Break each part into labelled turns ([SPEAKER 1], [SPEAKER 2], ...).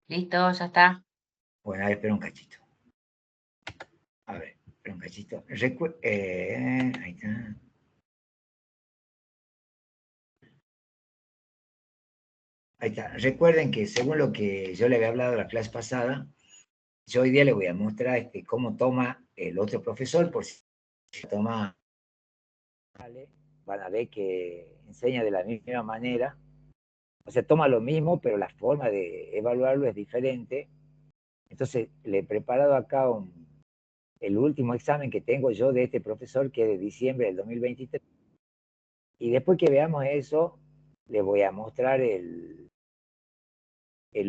[SPEAKER 1] Listo, ya está.
[SPEAKER 2] Bueno, a ver, espera un cachito. A ver, espera un cachito. Ahí está. Ahí está. Recuerden que según lo que yo le había hablado la clase pasada, yo hoy día le voy a mostrar cómo toma el otro profesor, por si toma, van a ver que enseña de la misma manera. O sea, toma lo mismo, pero la forma de evaluarlo es diferente. Entonces, le he preparado acá el último examen que tengo yo de este profesor, que es de diciembre del 2023. Y después que veamos eso, le voy a mostrar el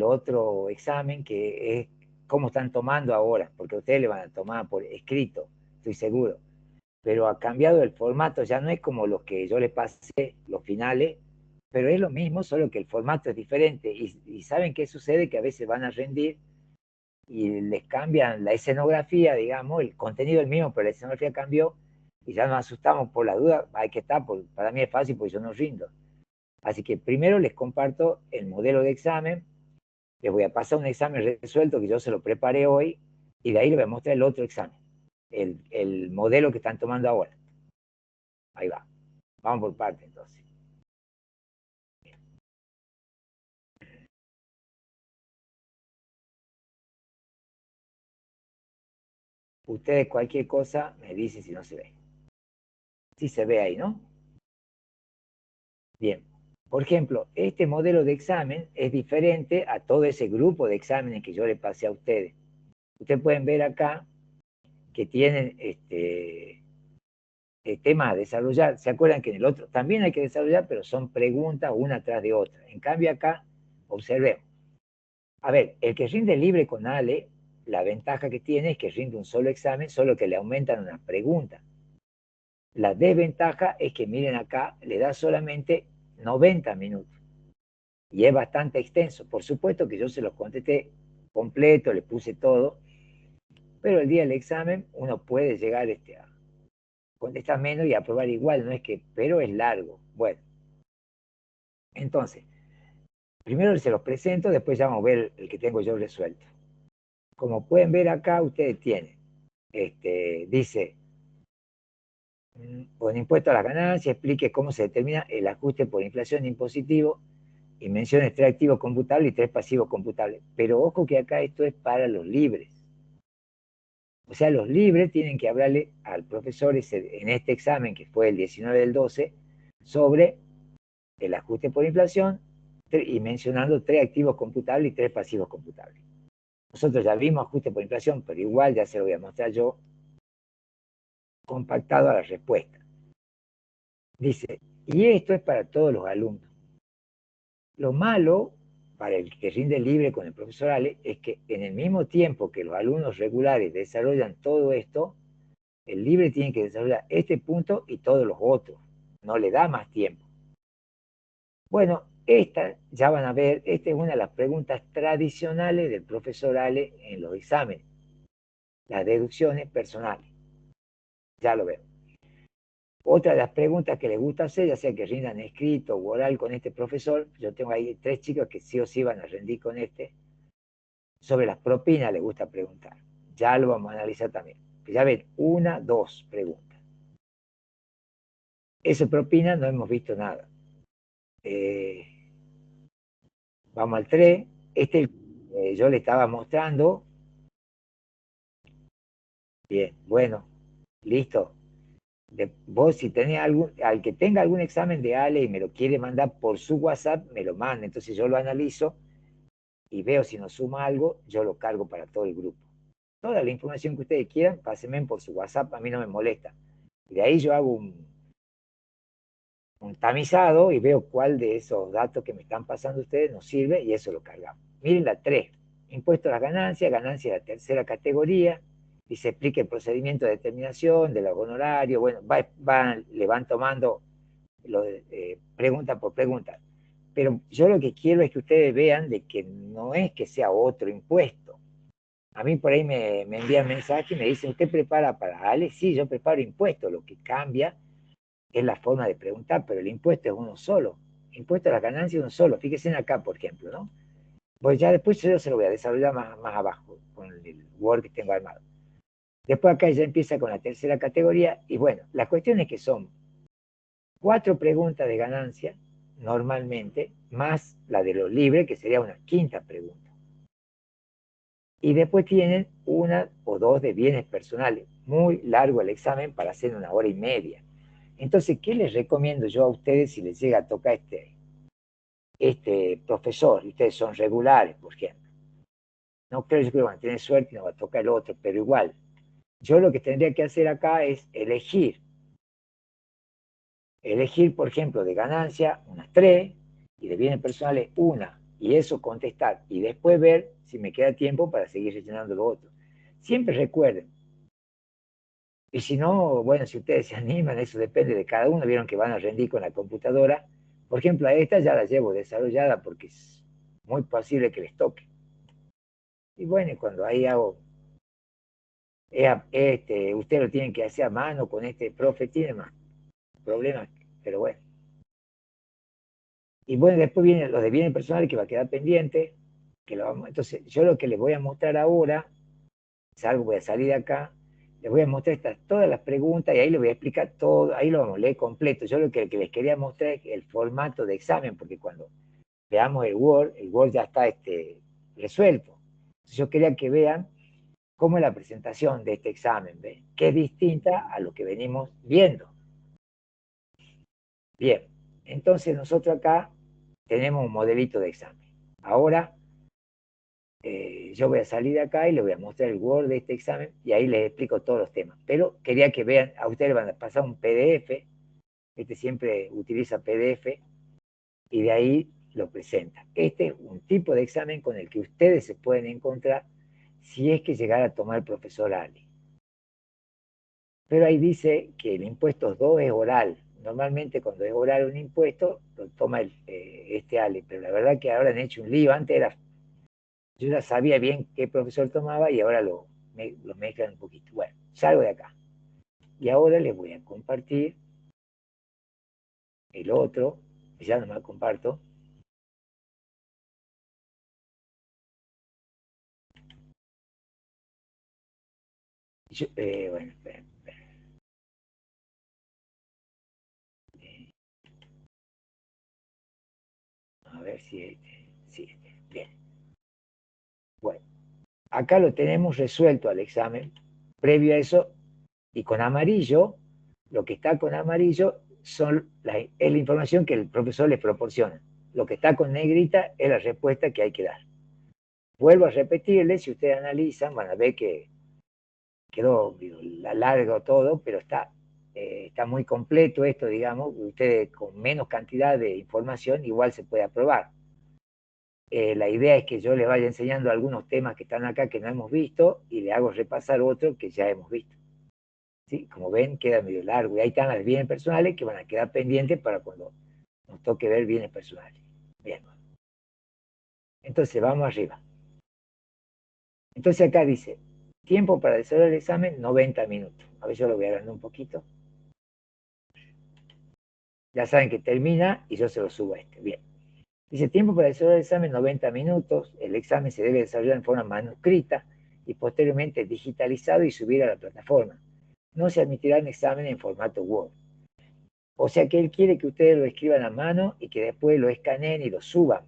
[SPEAKER 2] otro examen, que es cómo están tomando ahora, porque ustedes le van a tomar por escrito, estoy seguro. Pero ha cambiado el formato, ya no es como los que yo les pasé, los finales, pero es lo mismo, solo que el formato es diferente. Y ¿saben qué sucede? Que a veces van a rendir y les cambian la escenografía, digamos, el contenido es el mismo, pero la escenografía cambió y ya nos asustamos por la duda. Hay que estar, para mí es fácil porque yo no rindo. Así que primero les comparto el modelo de examen, les voy a pasar un examen resuelto que yo se lo preparé hoy y de ahí les voy a mostrar el otro examen, el modelo que están tomando ahora. Ahí va. Vamos por parte entonces. Ustedes cualquier cosa me dicen si no se ve. Sí se ve ahí, ¿no? Bien. Por ejemplo, este modelo de examen es diferente a todo ese grupo de exámenes que yo le pasé a ustedes. Ustedes pueden ver acá que tienen temas a desarrollar. ¿Se acuerdan que en el otro también hay que desarrollar, pero son preguntas una tras de otra? En cambio acá, observemos. A ver, el que rinde libre con Ale, la ventaja que tiene es que rinde un solo examen, solo que le aumentan unas preguntas. La desventaja es que, miren acá, le da solamente 90 minutos. Y es bastante extenso. Por supuesto que yo se los contesté completo, le puse todo, pero el día del examen uno puede llegar a contestar menos y aprobar igual, no es que, pero es largo. Bueno, entonces, primero se los presento, después ya vamos a ver el que tengo yo resuelto. Como pueden ver acá, ustedes tienen, dice, con impuesto a las ganancias, explique cómo se determina el ajuste por inflación impositivo y mencione 3 activos computables y 3 pasivos computables. Pero ojo que acá esto es para los libres. O sea, los libres tienen que hablarle al profesor en este examen, que fue el 19 del 12, sobre el ajuste por inflación y mencionando 3 activos computables y 3 pasivos computables. Nosotros ya vimos ajuste por inflación, pero igual ya se lo voy a mostrar yo compactado a la respuesta. Dice, y esto es para todos los alumnos. Lo malo para el que rinde libre con el profesor Ale es que en el mismo tiempo que los alumnos regulares desarrollan todo esto, el libre tiene que desarrollar este punto y todos los otros. No le da más tiempo. Bueno, esta, ya van a ver, esta es una de las preguntas tradicionales del profesor Ale en los exámenes. Las deducciones personales. Ya lo veo. Otra de las preguntas que les gusta hacer, ya sea que rindan escrito o oral con este profesor, yo tengo ahí 3 chicos que sí o sí van a rendir con este, sobre las propinas les gusta preguntar. Ya lo vamos a analizar también. Ya ven, 1, 2 preguntas. Eso propina no hemos visto nada. Vamos al 3. Yo le estaba mostrando. Bien, bueno, listo. Vos si tenés al que tenga algún examen de Ale y me lo quiere mandar por su WhatsApp, me lo manda. Entonces yo lo analizo y veo si nos suma algo, yo lo cargo para todo el grupo. Toda la información que ustedes quieran, pásenme por su WhatsApp, a mí no me molesta. Y de ahí yo hago un tamizado y veo cuál de esos datos que me están pasando ustedes nos sirve y eso lo cargamos. Miren la 3, impuesto a las ganancias, ganancia de la tercera categoría, y se explica el procedimiento de determinación de los honorarios, bueno, le van tomando pregunta por pregunta. Pero yo lo que quiero es que ustedes vean de que no es que sea otro impuesto. A mí por ahí me envían mensajes y me dicen, ¿usted prepara para Ale? Sí, yo preparo impuestos, lo que cambia es la forma de preguntar, pero el impuesto es uno solo. El impuesto a las ganancias es uno solo. Fíjense acá, por ejemplo, ¿no? Pues ya después yo se lo voy a desarrollar más abajo, con el Word que tengo armado. Después acá ya empieza con la tercera categoría, y bueno, la cuestión es que son 4 preguntas de ganancia, normalmente, más la de los libres, que sería una quinta pregunta. Y después tienen 1 o 2 de bienes personales. Muy largo el examen para hacer 1 hora y media. Entonces, ¿qué les recomiendo yo a ustedes si les llega a tocar este profesor? Y ustedes son regulares, por ejemplo. No creo yo que van a tener suerte y no va a tocar el otro, pero igual. Yo lo que tendría que hacer acá es elegir. Elegir, por ejemplo, de ganancia unas 3 y de bienes personales una. Y eso contestar. Y después ver si me queda tiempo para seguir rellenando lo otro. Siempre recuerden. Y si no, bueno, si ustedes se animan, eso depende de cada uno. Vieron que van a rendir con la computadora. Por ejemplo, a esta ya la llevo desarrollada porque es muy posible que les toque. Y bueno, cuando ahí hago, usted lo tienen que hacer a mano con este profe, tiene más problemas, pero bueno. Y bueno, después vienen los de bienes personales que va a quedar pendiente. Entonces, yo lo que les voy a mostrar ahora, voy a salir de acá, les voy a mostrar todas las preguntas y ahí les voy a explicar todo, ahí lo vamos a leer completo. Yo lo que les quería mostrar es el formato de examen, porque cuando veamos el Word ya está resuelto. Entonces, yo quería que vean cómo es la presentación de este examen, ¿ve? Que es distinta a lo que venimos viendo. Bien, entonces nosotros acá tenemos un modelito de examen. Ahora yo voy a salir de acá y les voy a mostrar el Word de este examen y ahí les explico todos los temas. Pero quería que vean, a ustedes van a pasar un PDF, siempre utiliza PDF y de ahí lo presenta. Este es un tipo de examen con el que ustedes se pueden encontrar si es que llegara a tomar el profesor Ali. Pero ahí dice que el impuesto 2 es oral. Normalmente cuando es oral un impuesto, lo toma este Ale, pero la verdad que ahora han hecho un lío. Antes yo ya sabía bien qué profesor tomaba y ahora lo mezclan un poquito. Bueno, salgo de acá. Y ahora les voy a compartir el otro, ya no me lo comparto. Bueno, esperen, a ver si bien. Bueno, acá lo tenemos resuelto al examen. Previo a eso, y con amarillo, lo que está con amarillo es la información que el profesor les proporciona. Lo que está con negrita es la respuesta que hay que dar. Vuelvo a repetirles, si ustedes analizan, van a ver que quedó largo todo, pero está muy completo esto, digamos. Ustedes con menos cantidad de información igual se puede aprobar. La idea es que yo les vaya enseñando algunos temas que están acá que no hemos visto y le hago repasar otros que ya hemos visto. ¿Sí? Como ven, queda medio largo. Y ahí están las bienes personales que van a quedar pendientes para cuando nos toque ver bienes personales. Bien. Entonces, vamos arriba. Entonces acá dice, tiempo para desarrollar el examen, 90 minutos. A ver, yo lo voy agrandar un poquito. Ya saben que termina y yo se lo subo a este. Bien. Dice, tiempo para desarrollar el examen, 90 minutos. El examen se debe desarrollar en forma manuscrita y posteriormente digitalizado y subir a la plataforma. No se admitirán exámenes en formato Word. O sea que él quiere que ustedes lo escriban a mano y que después lo escaneen y lo suban.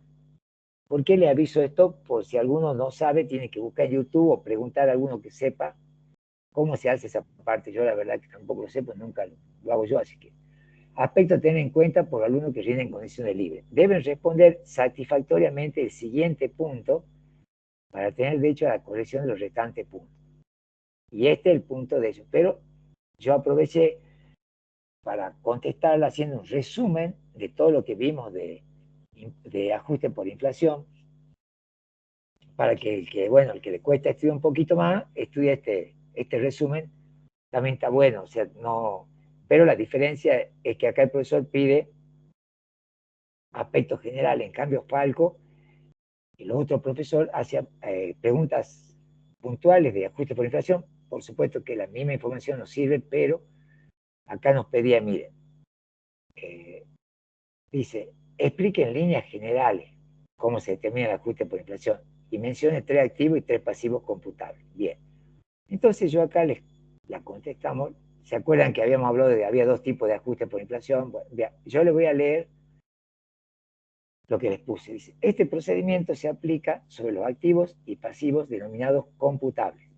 [SPEAKER 2] ¿Por qué le aviso esto? Por si alguno no sabe, tiene que buscar en YouTube o preguntar a alguno que sepa cómo se hace esa parte. Yo la verdad que tampoco lo sé, pues nunca lo hago yo, así que aspecto a tener en cuenta por alumnos que rinden en condiciones libres. Deben responder satisfactoriamente el siguiente punto para tener derecho a la corrección de los restantes puntos. Y este es el punto de ellos. Pero yo aproveché para contestarla haciendo un resumen de todo lo que vimos de ajuste por inflación, para que el que le cuesta estudiar un poquito más, estudie este resumen, también está bueno, o sea, no, pero la diferencia es que acá el profesor pide aspectos generales, en cambio Falco, el otro profesor, hacía preguntas puntuales de ajuste por inflación. Por supuesto que la misma información nos sirve, pero acá nos pedía, miren, dice, explique en líneas generales cómo se determina el ajuste por inflación. Y mencioné 3 activos y 3 pasivos computables. Bien. Entonces yo acá la contestamos. ¿Se acuerdan que habíamos hablado de que había 2 tipos de ajuste por inflación? Bueno, yo les voy a leer lo que les puse. Dice, este procedimiento se aplica sobre los activos y pasivos denominados computables.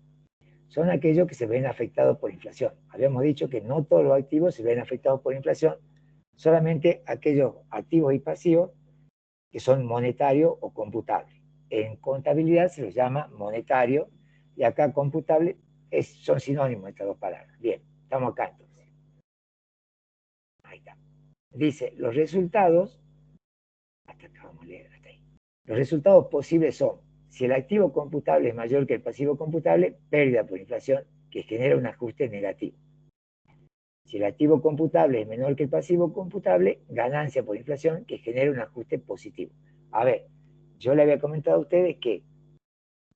[SPEAKER 2] Son aquellos que se ven afectados por inflación. Habíamos dicho que no todos los activos se ven afectados por inflación, solamente aquellos activos y pasivos que son monetarios o computables. En contabilidad se los llama monetario y acá computable son sinónimos estas 2 palabras. Bien, estamos acá entonces. Ahí está. Dice, los resultados, hasta acá vamos a leer, hasta ahí. Los resultados posibles son, si el activo computable es mayor que el pasivo computable, pérdida por inflación que genera un ajuste negativo. Si el activo computable es menor que el pasivo computable, ganancia por inflación que genera un ajuste positivo. A ver, yo le había comentado a ustedes que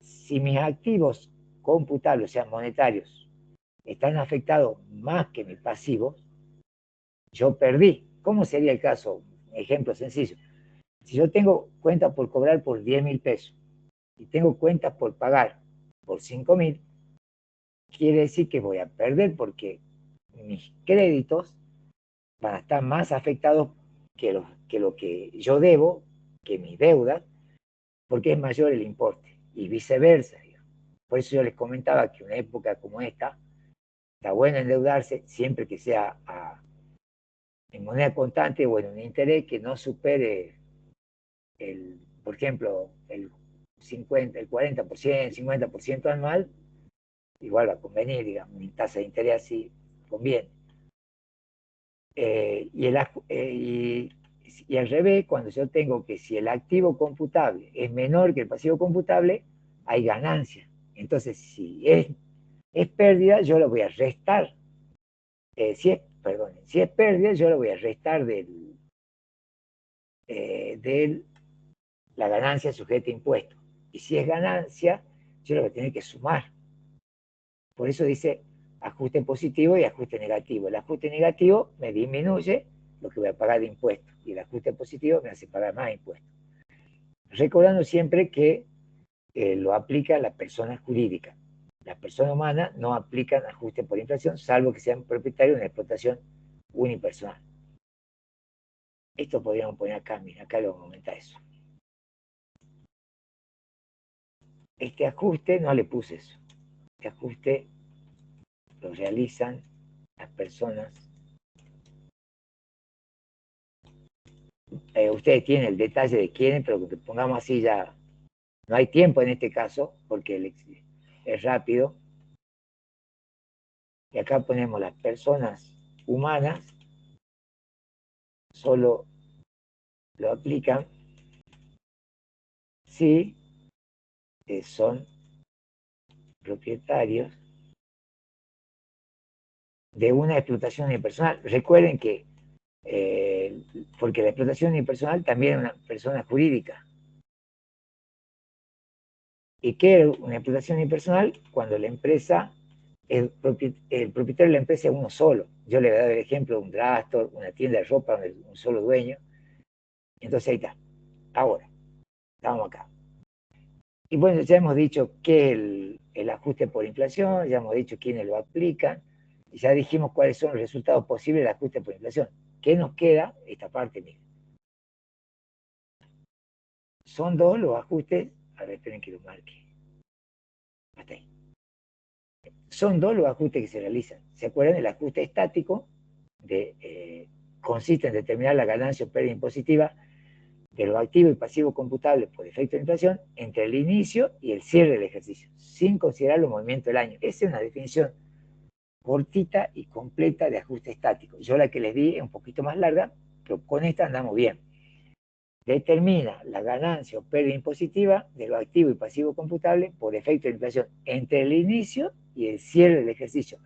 [SPEAKER 2] si mis activos computables, o sea, monetarios, están afectados más que mis pasivos, yo perdí. ¿Cómo sería el caso? Un ejemplo sencillo. Si yo tengo cuentas por cobrar por 10.000 pesos y tengo cuentas por pagar por 5.000, quiere decir que voy a perder porque mis créditos van a estar más afectados que lo que yo debo, que mis deudas, porque es mayor el importe, y viceversa. Por eso yo les comentaba que una época como esta, está bueno endeudarse siempre que sea en moneda constante o en un interés que no supere por ejemplo, el 50, el 40%, 50% anual, igual va a convenir, digamos, mi tasa de interés así conviene. Y al revés, cuando yo tengo que si el activo computable es menor que el pasivo computable, hay ganancia. Entonces, si es pérdida, yo lo voy a restar. Si es pérdida, yo lo voy a restar de la ganancia sujeta a impuestos. Y si es ganancia, yo lo voy a tener que sumar. Por eso dice ajuste positivo y ajuste negativo. El ajuste negativo me disminuye lo que voy a pagar de impuestos y el ajuste positivo me hace pagar más impuestos. Recordando siempre que lo aplica la persona jurídica. Las personas humanas no aplican ajuste por inflación, salvo que sean propietarios de una explotación unipersonal. Esto podríamos poner acá, mira, acá lo vamos a aumentar eso. Este ajuste, no le puse eso. Este ajuste lo realizan las personas. Ustedes tienen el detalle de quiénes, pero que pongamos así ya. No hay tiempo en este caso, porque es rápido. Y acá ponemos las personas humanas, solo lo aplican si son propietarios de una explotación unipersonal. Recuerden que, porque la explotación unipersonal también es una persona jurídica. ¿Y qué es una explotación unipersonal? Cuando la empresa, el propietario de la empresa es uno solo. Yo le voy a dar el ejemplo de un drugstore, una tienda de ropa donde un solo dueño. Entonces ahí está. Ahora, estamos acá. Y bueno, ya hemos dicho que el ajuste por inflación, ya hemos dicho quiénes lo aplican, y ya dijimos cuáles son los resultados posibles del ajuste por inflación. ¿Qué nos queda? Esta parte, miren. Son 2 los ajustes, a ver, esperen que lo marque. Hasta ahí. Son 2 los ajustes que se realizan. ¿Se acuerdan? El ajuste estático consiste en determinar la ganancia o pérdida impositiva de los activos y pasivos computables por efecto de inflación entre el inicio y el cierre del ejercicio, sin considerar los movimientos del año. Esa es una definición cortita y completa de ajuste estático. Yo la que les di es un poquito más larga, pero con esta andamos bien. Determina la ganancia o pérdida impositiva de los activos y pasivos computables por efecto de inflación entre el inicio y el cierre del ejercicio,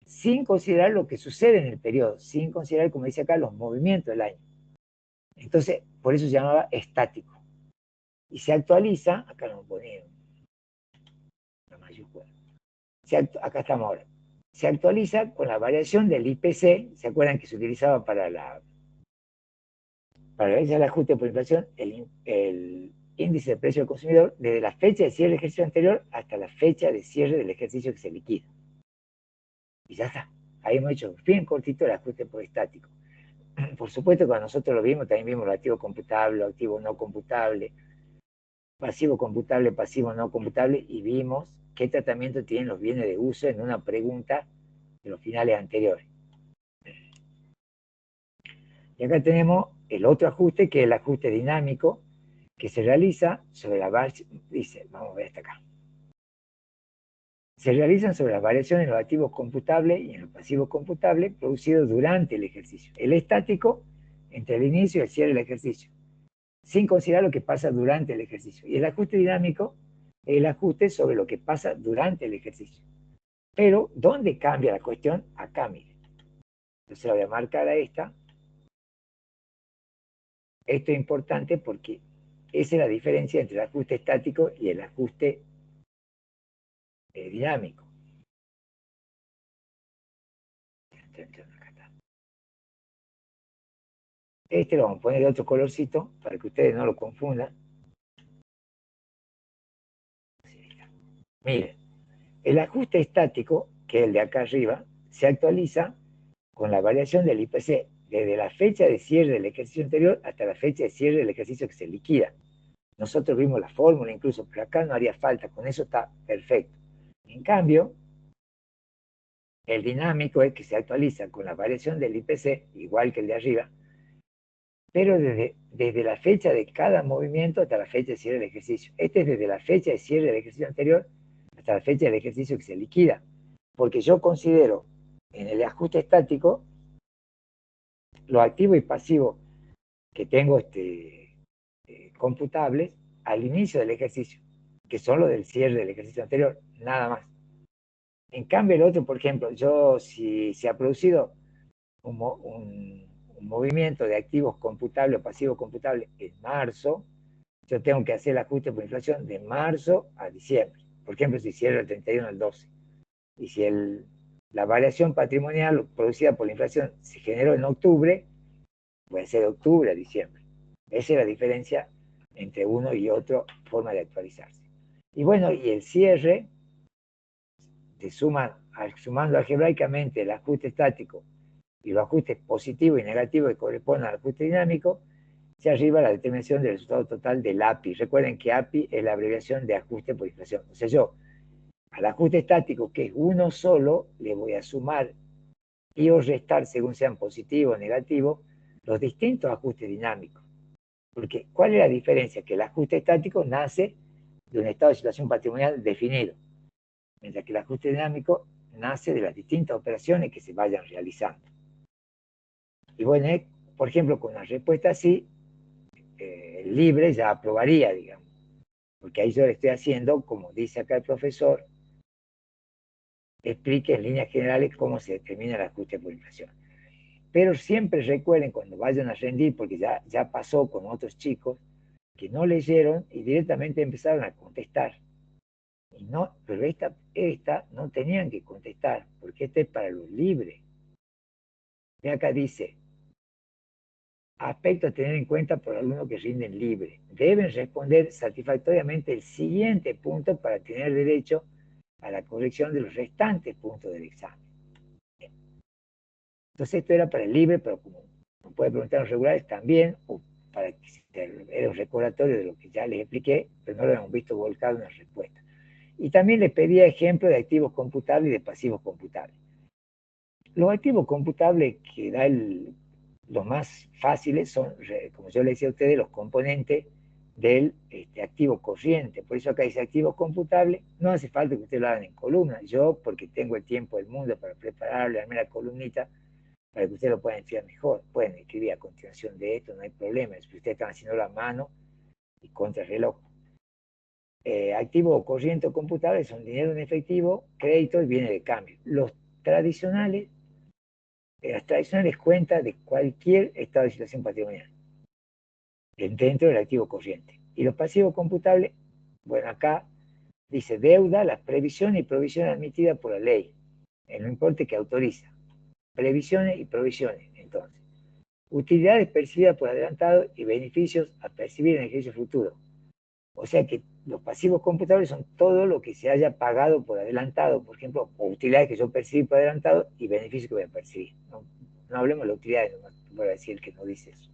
[SPEAKER 2] sin considerar lo que sucede en el periodo, sin considerar, como dice acá, los movimientos del año. Entonces, por eso se llamaba estático. Y se actualiza, acá lo ponemos una mayúscula, acá estamos ahora, se actualiza con la variación del IPC. ¿Se acuerdan que se utilizaba para realizar el ajuste por inflación? índice de precio del consumidor desde la fecha de cierre del ejercicio anterior hasta la fecha de cierre del ejercicio que se liquida. Y ya está. Ahí hemos hecho bien cortito el ajuste por estático. Por supuesto, cuando nosotros lo vimos, también vimos los activos computables, los activos no computables, pasivo computable, pasivo no computable, y vimos qué tratamiento tienen los bienes de uso en una pregunta de los finales anteriores. Y acá tenemos el otro ajuste, que es el ajuste dinámico, que se realiza sobre la base, dice, vamos a ver hasta acá. Se realizan sobre las variaciones en los activos computables y en los pasivos computables producidos durante el ejercicio. El estático, entre el inicio y el cierre del ejercicio, sin considerar lo que pasa durante el ejercicio. Y el ajuste dinámico es el ajuste sobre lo que pasa durante el ejercicio. Pero, ¿dónde cambia la cuestión? Acá, miren. Entonces la voy a marcar a esta. Esto es importante porque esa es la diferencia entre el ajuste estático y el ajuste dinámico. Este lo vamos a poner de otro colorcito para que ustedes no lo confundan. Miren, el ajuste estático, que es el de acá arriba, se actualiza con la variación del IPC desde la fecha de cierre del ejercicio anterior hasta la fecha de cierre del ejercicio que se liquida. Nosotros vimos la fórmula incluso, pero acá no haría falta, con eso está perfecto. En cambio, el dinámico es que se actualiza con la variación del IPC, igual que el de arriba, pero desde la fecha de cada movimiento hasta la fecha de cierre del ejercicio. Este es desde la fecha de cierre del ejercicio anterior hasta la fecha del ejercicio que se liquida. Porque yo considero en el ajuste estático los activos y pasivos que tengo computables al inicio del ejercicio, que son los del cierre del ejercicio anterior, nada más. En cambio, el otro, por ejemplo, si se ha producido un movimiento de activos computables o pasivos computables en marzo, yo tengo que hacer el ajuste por inflación de marzo a diciembre. Por ejemplo, si cierra el 31 al 12. Y si la variación patrimonial producida por la inflación se generó en octubre, puede ser de octubre a diciembre. Esa es la diferencia entre uno y otro forma de actualizarse. Y bueno, y el cierre, sumando algebraicamente el ajuste estático y los ajustes positivos y negativos que corresponden al ajuste dinámico, se arriba a la determinación del resultado total del API. Recuerden que API es la abreviación de ajuste por inflación. O sea, yo al ajuste estático, que es uno solo, le voy a sumar y o restar, según sean positivos o negativos, los distintos ajustes dinámicos. Porque, ¿cuál es la diferencia? Que el ajuste estático nace de un estado de situación patrimonial definido, mientras que el ajuste dinámico nace de las distintas operaciones que se vayan realizando. Y bueno, por ejemplo, con una respuesta así, libre ya aprobaría, digamos, porque ahí yo le estoy haciendo, como dice acá el profesor, explique en líneas generales cómo se determina el ajuste por inflación. Pero siempre recuerden cuando vayan a rendir, porque ya pasó con otros chicos, que no leyeron y directamente empezaron a contestar. Y no, pero esta no tenían que contestar, porque esta es para los libres. Y acá dice, aspecto a tener en cuenta por alumnos que rinden libre. Deben responder satisfactoriamente el siguiente punto para tener derecho a la corrección de los restantes puntos del examen. Entonces esto era para el libre, pero como no puede preguntar en los regulares también, o para que era un recordatorio de lo que ya les expliqué, pero no lo hemos visto volcado en la respuesta. Y también les pedía ejemplos de activos computables y de pasivos computables. Los activos computables que da los más fáciles son, como yo le decía a ustedes, los componentes del activo corriente. Por eso acá dice activos computables. No hace falta que ustedes lo hagan en columna. Yo, porque tengo el tiempo del mundo para prepararle, darme la columnita, para que ustedes lo puedan estudiar mejor. Pueden escribir a continuación de esto, no hay problema. Si ustedes están haciendo la mano y contra el reloj. Activo o corriente o computable son dinero en efectivo, crédito y bienes de cambio. Las tradicionales cuentas de cualquier estado de situación patrimonial dentro del activo corriente. Y los pasivos computables, bueno, acá dice deuda, las previsiones y provisiones admitidas por la ley, en lo importe que autoriza. Previsiones y provisiones, entonces. Utilidades percibidas por adelantado y beneficios a percibir en el ejercicio futuro. O sea que los pasivos computables son todo lo que se haya pagado por adelantado, por ejemplo, o utilidades que yo percibí por adelantado y beneficios que voy a percibir. No, no hablemos de las utilidades, no voy a decir que no dice eso.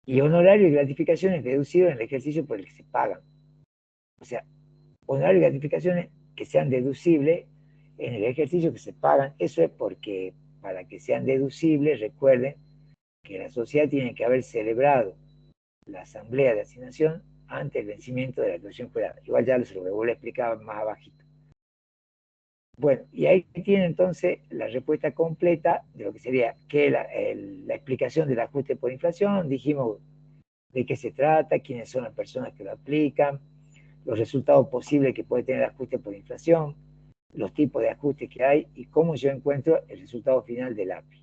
[SPEAKER 2] Y honorario y gratificaciones deducidos en el ejercicio por el que se pagan. O sea, honorario y gratificaciones que sean deducibles en el ejercicio que se pagan. Eso es porque para que sean deducibles, recuerden que la sociedad tiene que haber celebrado la asamblea de asignación antes del vencimiento de la actuación jurada. Igual ya se lo voy a explicar más abajito. Bueno, y ahí tiene entonces la respuesta completa de lo que sería que la explicación del ajuste por inflación, dijimos de qué se trata, quiénes son las personas que lo aplican, los resultados posibles que puede tener el ajuste por inflación, los tipos de ajustes que hay y cómo yo encuentro el resultado final del API.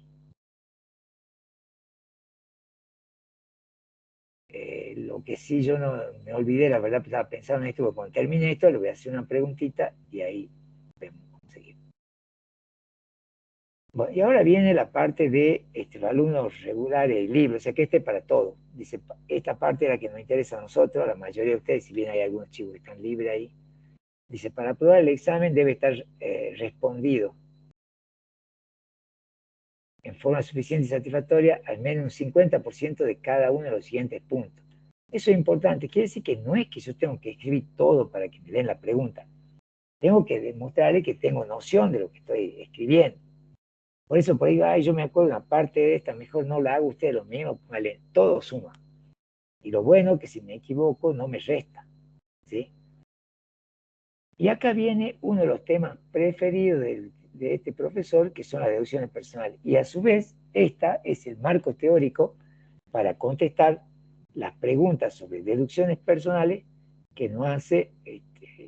[SPEAKER 2] Lo que sí yo no me olvidé, la verdad, estaba pensando en esto, porque cuando termine esto le voy a hacer una preguntita y ahí vemos cómo seguimos. Bueno, y ahora viene la parte de los alumnos regulares y libres, o sea que este es para todos. Dice, esta parte es la que nos interesa a nosotros, a la mayoría de ustedes, si bien hay algunos chicos que están libres ahí. Dice, para aprobar el examen debe estar respondido en forma suficiente y satisfactoria al menos un 50% de cada uno de los siguientes puntos. Eso es importante, quiere decir que no es que yo tengo que escribir todo para que me den la pregunta. Tengo que demostrarle que tengo noción de lo que estoy escribiendo. Por eso, por ahí, ay, yo me acuerdo una parte de esta, mejor no la hago usted lo mismo, póngale, todo suma. Y lo bueno que si me equivoco no me resta, ¿sí? Y acá viene uno de los temas preferidos de este profesor, que son las deducciones personales. Y a su vez, esta es el marco teórico para contestar las preguntas sobre deducciones personales que nos hace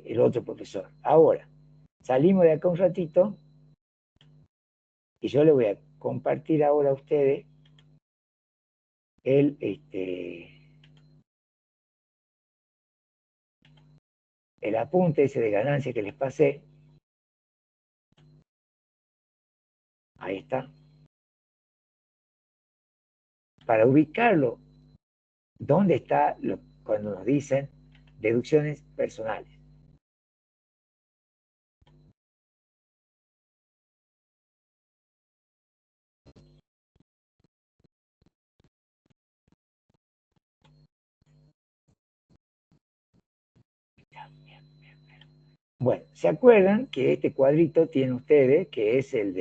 [SPEAKER 2] el otro profesor. Ahora, salimos de acá un ratito y yo le voy a compartir ahora a ustedes el, el apunte ese de ganancia que les pasé. Ahí está. Para ubicarlo, ¿dónde está cuando nos dicen deducciones personales? Bueno, ¿se acuerdan que este cuadrito tiene ustedes, que es el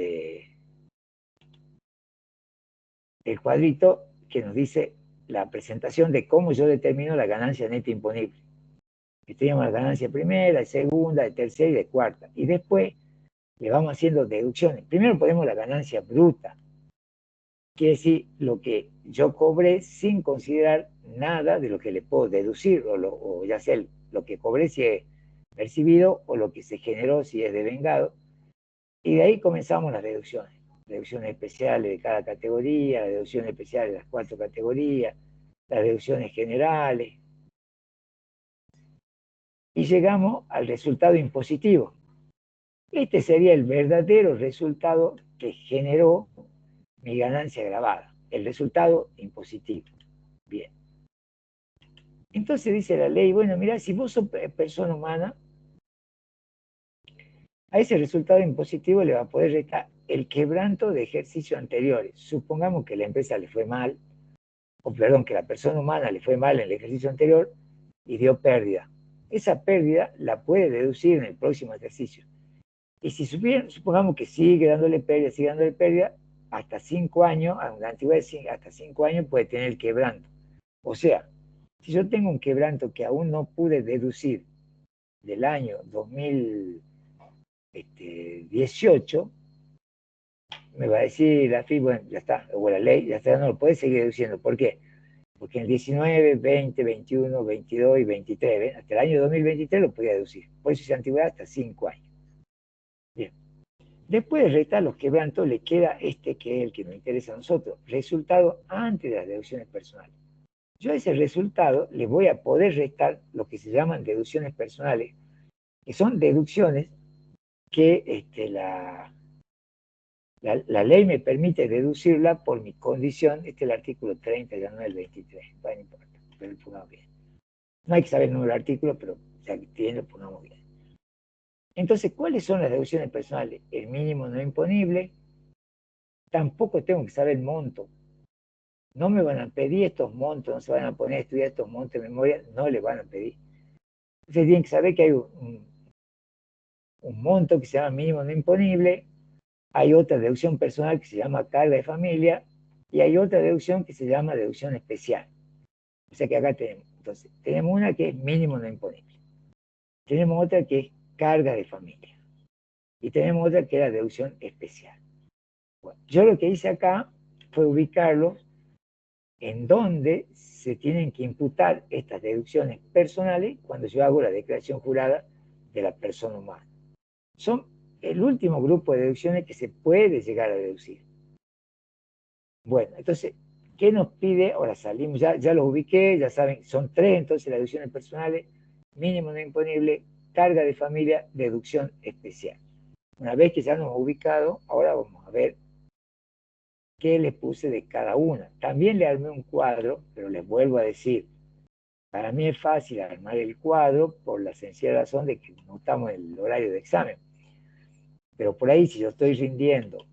[SPEAKER 2] cuadrito que nos dice la presentación de cómo yo determino la ganancia neta imponible? Que tenemos la ganancia primera, de segunda, de tercera y de cuarta. Y después le vamos haciendo deducciones. Primero ponemos la ganancia bruta, quiere decir lo que yo cobré sin considerar nada de lo que le puedo deducir, o ya sea lo que cobré si es percibido o lo que se generó si es devengado. Y de ahí comenzamos las deducciones. Deducciones especiales de cada categoría, las deducciones especiales de las 4 categorías, las deducciones generales. Y llegamos al resultado impositivo. Este sería el verdadero resultado que generó mi ganancia grabada, el resultado impositivo. Bien. Entonces dice la ley, bueno, mira, si vos sos persona humana, a ese resultado impositivo le va a poder restar el quebranto de ejercicios anteriores. Supongamos que la empresa le fue mal, o perdón, que la persona humana le fue mal en el ejercicio anterior y dio pérdida. Esa pérdida la puede deducir en el próximo ejercicio. Y si supongamos que sigue dándole pérdida, hasta 5 años, a una antigüedad hasta 5 años puede tener el quebranto. O sea, si yo tengo un quebranto que aún no pude deducir del año 2018, me va a decir la FI, bueno, ya está, o la ley, ya está, no lo puede seguir deduciendo. ¿Por qué? Porque en el 19, 20, 21, 22 y 23, ¿ven? Hasta el año 2023 lo podía deducir. Por eso esa antigüedad hasta 5 años. Bien. Después de restar los quebrantos, le queda este que es el que nos interesa a nosotros, resultado antes de las deducciones personales. Yo a ese resultado le voy a poder restar lo que se llaman deducciones personales, que son deducciones que la ley me permite deducirla por mi condición. Este es el artículo 30, ya no el 23, no importa, pero pongamos bien. No hay que saber el número de artículos, pero ya que tiene, lo pongamos bien. Entonces, ¿cuáles son las deducciones personales? El mínimo no imponible. Tampoco tengo que saber el monto. No me van a pedir estos montos, no se van a poner a estudiar estos montos de memoria, no le van a pedir. Ustedes tienen que saber que hay un monto que se llama mínimo no imponible, hay otra deducción personal que se llama carga de familia, y hay otra deducción que se llama deducción especial. O sea que acá tenemos, entonces, tenemos una que es mínimo no imponible, tenemos otra que es carga de familia, y tenemos otra que es la deducción especial. Bueno, yo lo que hice acá fue ubicarlos en donde se tienen que imputar estas deducciones personales cuando yo hago la declaración jurada de la persona humana. Son el último grupo de deducciones que se puede llegar a deducir. Bueno, entonces, ¿qué nos pide? Ahora salimos, ya los ubiqué, ya saben, son tres entonces las deducciones personales, mínimo no imponible, carga de familia, deducción especial. Una vez que ya nos hemos ubicado, ahora vamos a ver qué le puse de cada una. También le armé un cuadro, pero les vuelvo a decir, para mí es fácil armar el cuadro por la sencilla razón de que no estamos en el horario de examen. Pero por ahí, si yo estoy rindiendo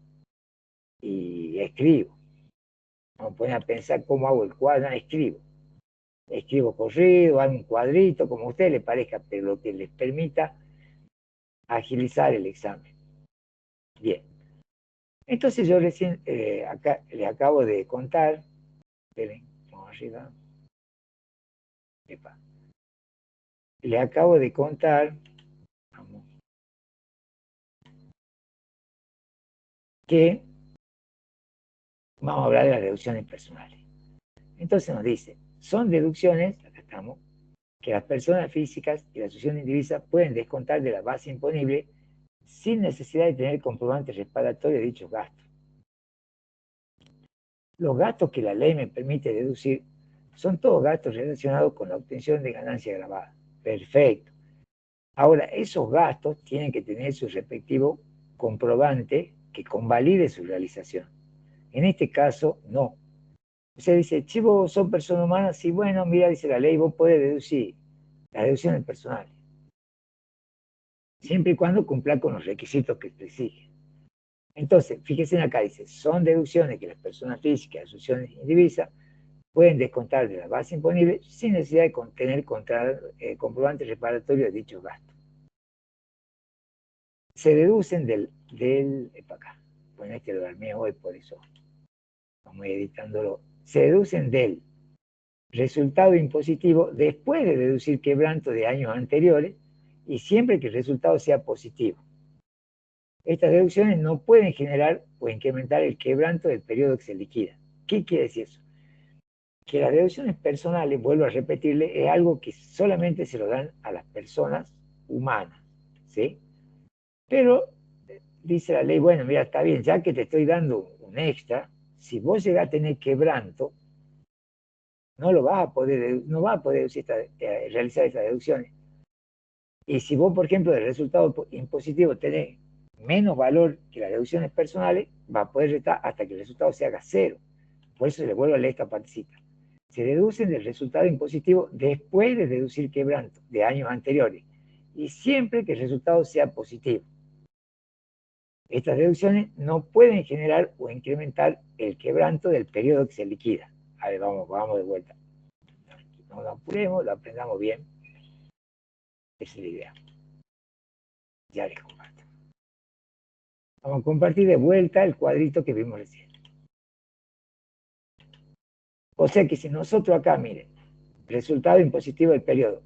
[SPEAKER 2] y escribo, vamos a poner a pensar cómo hago el cuadro, no, escribo corrido, hago un cuadrito, como a usted le parezca, pero lo que les permita agilizar el examen. Bien, entonces yo recién acá le acabo de contar, esperen, vamos arriba, epa, le acabo de contar, vamos, que vamos a hablar de las deducciones personales. Entonces nos dice, son deducciones, acá estamos, que las personas físicas y la asociación indivisa pueden descontar de la base imponible sin necesidad de tener comprobante respaldatorio de dichos gastos. Los gastos que la ley me permite deducir son todos gastos relacionados con la obtención de ganancia grabada. Perfecto. Ahora, esos gastos tienen que tener su respectivo comprobante que convalide su realización. En este caso, no. Usted dice, chivo, son personas humanas, sí, bueno, mira, dice la ley, vos podés deducir las deducciones personales, siempre y cuando cumpla con los requisitos que te exigen. Entonces, fíjense acá, dice, son deducciones que las personas físicas, asociaciones indivisas, pueden descontar de la base imponible sin necesidad de tener comprobante reparatorio de dichos gastos. Se deducen acá, bueno, este lo armé hoy, por eso vamos editándolo, se deducen del resultado impositivo después de deducir quebranto de años anteriores y siempre que el resultado sea positivo. Estas deducciones no pueden generar o incrementar el quebranto del periodo que se liquida. ¿Qué quiere decir eso? Que las deducciones personales, vuelvo a repetirle, es algo que solamente se lo dan a las personas humanas, ¿sí? Pero dice la ley, bueno, mira, está bien, ya que te estoy dando un extra, si vos llegás a tener quebranto, no vas a poder realizar estas deducciones. Y si vos, por ejemplo, del resultado impositivo tenés menos valor que las deducciones personales, va a poder restar hasta que el resultado se haga cero. Por eso le vuelvo a leer esta partecita. Se deducen del resultado impositivo después de deducir quebranto de años anteriores y siempre que el resultado sea positivo. Estas deducciones no pueden generar o incrementar el quebranto del periodo que se liquida. A ver, vamos de vuelta. No nos apuremos, lo aprendamos bien. Esa es la idea. Ya les comparto. Vamos a compartir de vuelta el cuadrito que vimos recién. O sea que si nosotros acá, miren, resultado impositivo del periodo,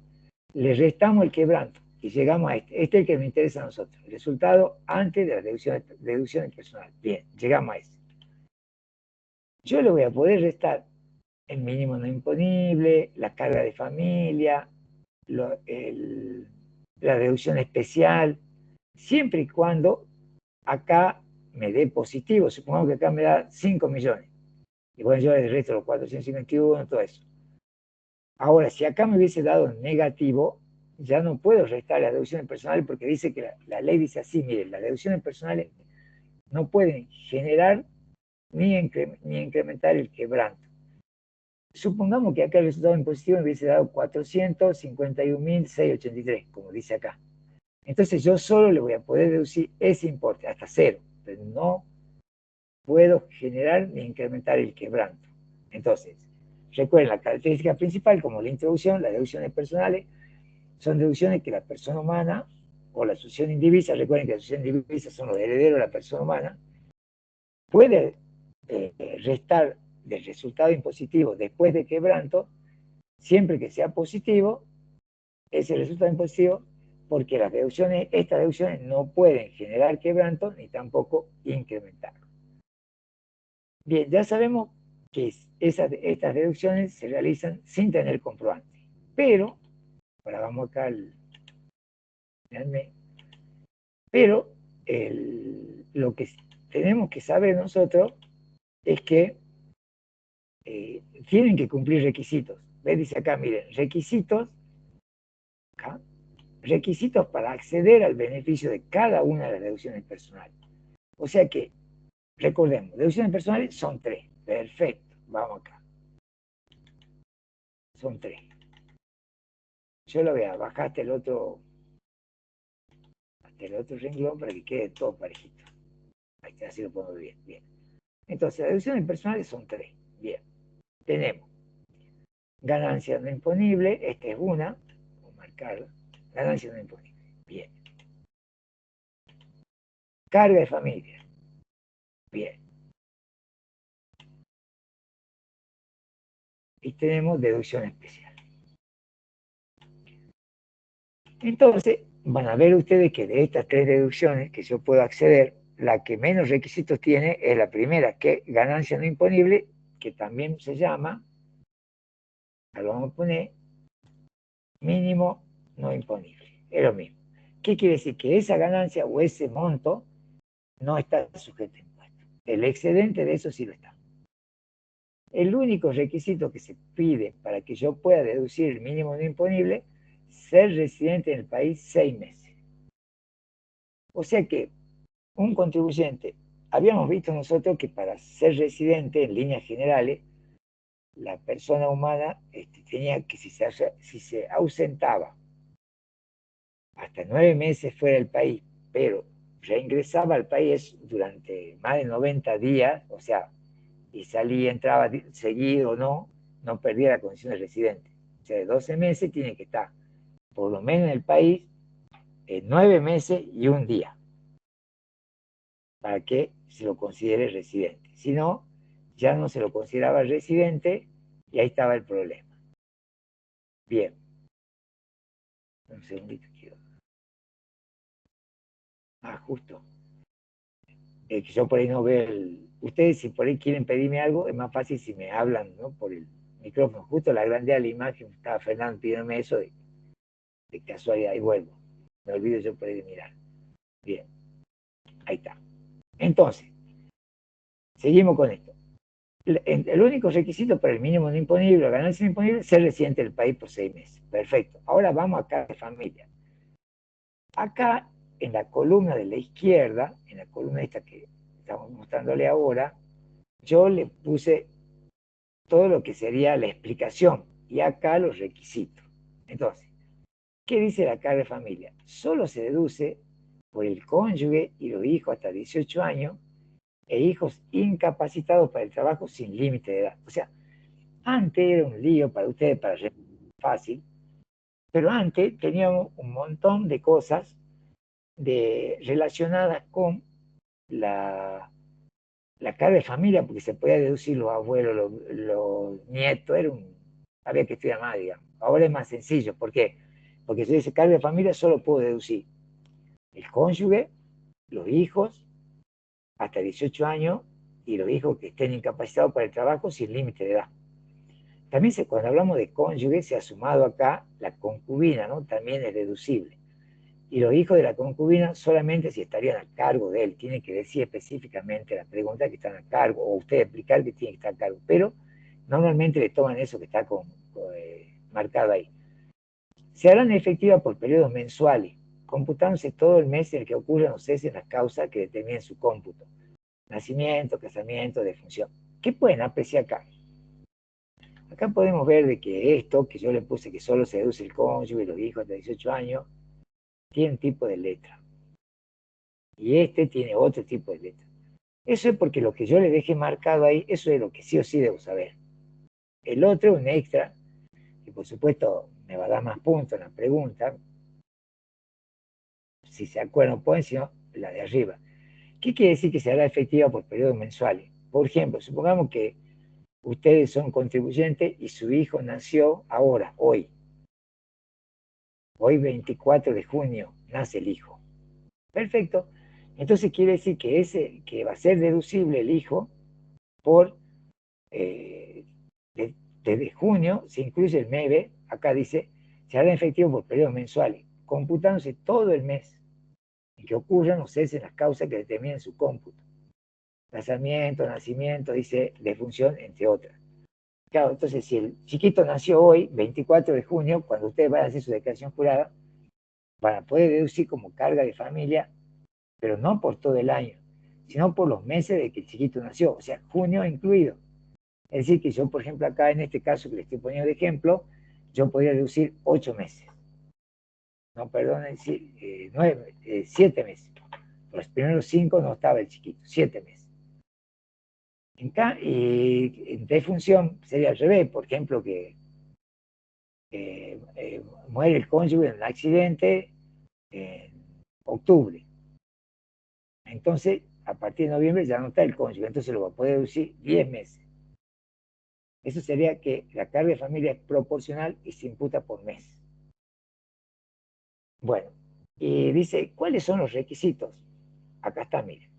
[SPEAKER 2] le restamos el quebranto y llegamos a este es el que me interesa a nosotros, el resultado antes de las deducciones personales. Bien, llegamos a este. Yo le voy a poder restar el mínimo no imponible, la carga de familia, la deducción especial, siempre y cuando acá me dé positivo. Supongamos que acá me da 5 millones. Y bueno, yo el resto, los 451, todo eso. Ahora, si acá me hubiese dado negativo, ya no puedo restar las deducciones personales porque dice que la ley dice así, miren, las deducciones personales no pueden generar ni incrementar el quebranto. supongamos que acá el resultado impositivo me hubiese dado 451.683, como dice acá. Entonces yo solo le voy a poder deducir ese importe, hasta cero, pero no puedo generar ni incrementar el quebranto. Entonces, recuerden la característica principal, como la introducción, las deducciones personales, son deducciones que la persona humana o la sucesión indivisa, recuerden que la sucesión indivisa son los herederos de la persona humana, puede restar del resultado impositivo después de quebranto, siempre que sea positivo, ese resultado impositivo, porque las deducciones, estas deducciones no pueden generar quebranto ni tampoco incrementarlo. Bien, ya sabemos que estas deducciones se realizan sin tener comprobante, pero, ahora vamos acá al... Pero lo que tenemos que saber nosotros es que tienen que cumplir requisitos. ¿Ves? Dice acá, miren, requisitos, acá, requisitos para acceder al beneficio de cada una de las deducciones personales. O sea que, recordemos, deducciones personales son 3. Perfecto, vamos acá. Son 3. Yo lo voy a bajar hasta el otro renglón para que quede todo parejito. Ahí está, así lo pongo bien. Bien. Entonces, las deducciones personales son 3. Bien. Tenemos ganancia no imponible, esta es una, vamos a marcarla, ganancia no imponible. Bien. Carga de familia. Bien. Y tenemos deducción especial. Entonces, van a ver ustedes que de estas 3 deducciones que yo puedo acceder, la que menos requisitos tiene es la primera, que es ganancia no imponible, que también se llama, lo vamos a poner, mínimo no imponible. Es lo mismo. ¿Qué quiere decir? Que esa ganancia o ese monto no está sujeto a impuesto. El excedente de eso sí lo está. El único requisito que se pide para que yo pueda deducir el mínimo no imponible es ser residente en el país 6 meses. O sea que un contribuyente, habíamos visto nosotros que para ser residente en líneas generales, la persona humana tenía que, si se ausentaba hasta 9 meses fuera del país, pero reingresaba al país durante más de 90 días, o sea, y salía, entraba seguido o no, no perdía la condición de residente. O sea, de 12 meses tiene que estar por lo menos en el país 9 meses y un día para que se lo considere residente. Si no, ya no se lo consideraba residente y ahí estaba el problema. Bien. Un segundito quiero. Justo. Que yo por ahí no veo Ustedes si por ahí quieren pedirme algo, es más fácil si me hablan, ¿no? Por el micrófono. Justo la grandeza de la imagen, estaba Fernando pidiéndome eso de casualidad y vuelvo. Me olvido yo por ahí de mirar. Bien. Ahí está. Entonces, seguimos con esto. El único requisito para el mínimo no imponible o ganancia no imponible es ser residente del país por 6 meses. Perfecto. Ahora vamos acá de familia. Acá, en la columna de la izquierda, en la columna esta que estamos mostrándole ahora, yo le puse todo lo que sería la explicación y acá los requisitos. Entonces, ¿qué dice la carga de familia? Solo se deduce por el cónyuge y los hijos hasta 18 años e hijos incapacitados para el trabajo sin límite de edad. O sea, antes era un lío para ustedes, para fácil, pero antes teníamos un montón de cosas relacionadas con la carga de familia, porque se podía deducir los abuelos, los nietos, había que estudiar más, digamos. Ahora es más sencillo, ¿por qué? Porque si dice carga de familia solo puedo deducir el cónyuge, los hijos, hasta 18 años, y los hijos que estén incapacitados para el trabajo sin límite de edad. También cuando hablamos de cónyuge se ha sumado acá la concubina, ¿no? También es deducible. Y los hijos de la concubina solamente si estarían a cargo de él. Tienen que decir específicamente la pregunta que están a cargo, o usted explicar que tiene que estar a cargo. Pero normalmente le toman eso que está marcado ahí. Se harán efectivas por periodos mensuales, computándose todo el mes en el que ocurran o cesen las causas que determinen su cómputo. Nacimiento, casamiento, defunción. ¿Qué pueden apreciar acá? Acá podemos ver de que esto, que yo le puse que solo se deduce el cónyuge y los hijos hasta 18 años, tiene un tipo de letra. Y este tiene otro tipo de letra. Eso es porque lo que yo le dejé marcado ahí, eso es lo que sí o sí debo saber. El otro es un extra, que por supuesto me va a dar más puntos en la pregunta, si se acuerdan, pueden, sino la de arriba. ¿Qué quiere decir que se hará efectiva por periodos mensuales? Por ejemplo, supongamos que ustedes son contribuyentes y su hijo nació ahora, hoy. Hoy 24 de junio nace el hijo. Perfecto. Entonces quiere decir que que va a ser deducible el hijo por eh, desde junio se incluye el MEBE, acá dice, se hará efectivo por periodos mensuales, computándose todo el mes en que ocurran o cesen las causas que determinen su cómputo. Casamiento, nacimiento, dice, defunción, entre otras. Claro, entonces si el chiquito nació hoy, 24 de junio, cuando ustedes van a hacer su declaración jurada, van a poder deducir como carga de familia, pero no por todo el año, sino por los meses de que el chiquito nació, o sea, junio incluido. Es decir, que yo, por ejemplo, acá en este caso que le estoy poniendo de ejemplo, yo podría deducir 8 meses. No, perdón, es decir, 7 meses. Por los primeros 5 no estaba el chiquito, 7 meses. Y en defunción sería al revés, por ejemplo, que muere el cónyuge en un accidente en octubre. Entonces, a partir de noviembre ya no está el cónyuge, entonces lo va a poder deducir 10 meses. Eso sería que la carga de familia es proporcional y se imputa por mes. Bueno, y dice, ¿cuáles son los requisitos? Acá está, miren.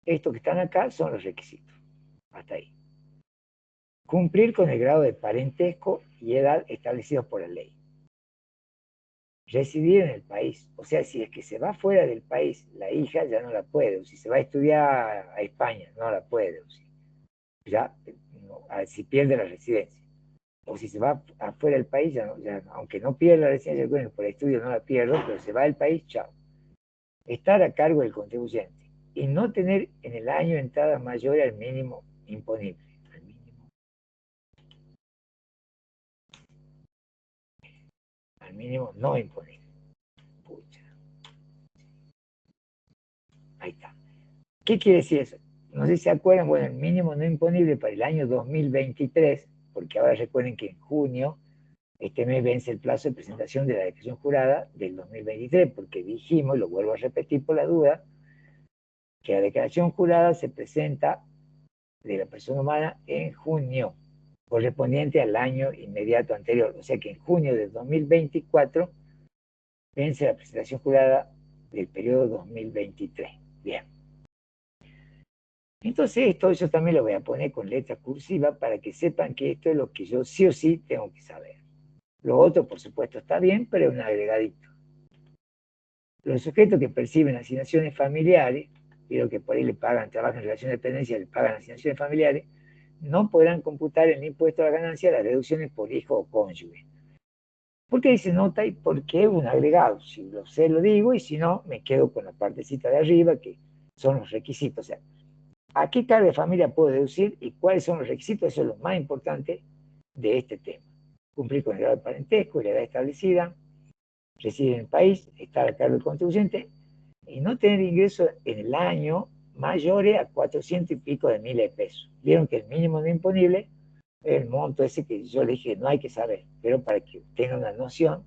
[SPEAKER 2] Estos que están acá son los requisitos. Hasta ahí. Cumplir con el grado de parentesco y edad establecidos por la ley. Residir en el país. O sea, si es que se va fuera del país, la hija ya no la puede. O si se va a estudiar a España, no la puede. O si, ya, no, si pierde la residencia. O si se va afuera del país, aunque no pierda la residencia, bueno, por el estudio no la pierdo, pero se va del país, chao. Estar a cargo del contribuyente y no tener en el año entradas mayores al mínimo imponible. Al mínimo no imponible. Pucha. Ahí está. ¿Qué quiere decir eso? No sé si se acuerdan, bueno, el mínimo no imponible para el año 2023, porque ahora recuerden que en junio, este mes vence el plazo de presentación de la declaración jurada del 2023, porque dijimos, lo vuelvo a repetir por la duda, que la declaración jurada se presenta de la persona humana en junio, correspondiente al año inmediato anterior. O sea que en junio de 2024 vence la presentación jurada del periodo 2023. Bien. Entonces esto yo también lo voy a poner con letra cursiva para que sepan que esto es lo que yo sí o sí tengo que saber. Lo otro, por supuesto, está bien, pero es un agregadito. Los sujetos que perciben asignaciones familiares, y lo que por ahí le pagan, trabajan en relación de dependencia, le pagan asignaciones familiares, no podrán computar en el impuesto a la ganancia las deducciones por hijo o cónyuge. ¿Por qué dice nota y por qué un agregado? Si lo sé, lo digo, y si no, me quedo con la partecita de arriba, que son los requisitos. O sea, ¿a qué carga de familia puedo deducir y cuáles son los requisitos? Eso es lo más importante de este tema. Cumplir con el grado de parentesco y la edad establecida, residir en el país, estar a cargo del contribuyente y no tener ingresos en el año mayores a 400 y pico de miles de pesos. Vieron que el mínimo no imponible es el monto ese que yo le dije no hay que saber, pero para que tengan una noción,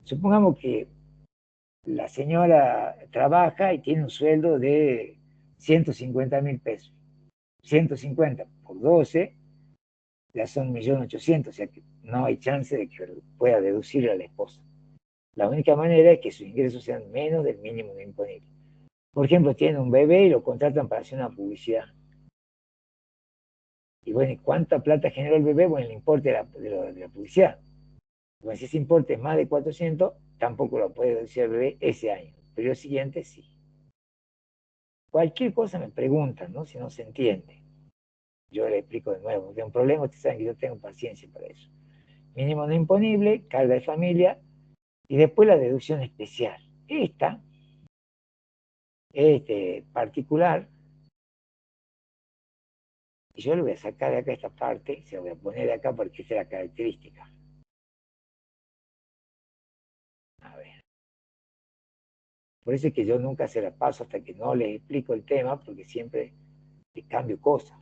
[SPEAKER 2] supongamos que la señora trabaja y tiene un sueldo de 150.000 pesos. 150 por 12 ya son 1.800.000, o sea que no hay chance de que pueda deducirle a la esposa. La única manera es que sus ingresos sean menos del mínimo de imponible. Por ejemplo, tienen un bebé y lo contratan para hacer una publicidad. Y bueno, ¿y cuánta plata generó el bebé? Bueno, el importe de la publicidad. Bueno, si ese importe es más de 400, tampoco lo puede deducir el bebé ese año. Pero el siguiente sí. Cualquier cosa me preguntan, ¿no? Si no se entiende. Yo le explico de nuevo. Si hay un problema, ustedes saben que yo tengo paciencia para eso. Mínimo no imponible, carga de familia y después la deducción especial. Esta, particular, Y yo le voy a sacar de acá esta parte, se la voy a poner de acá porque esa es la característica. A ver. Por eso es que yo nunca se la paso hasta que no les explico el tema, porque siempre le cambio cosas.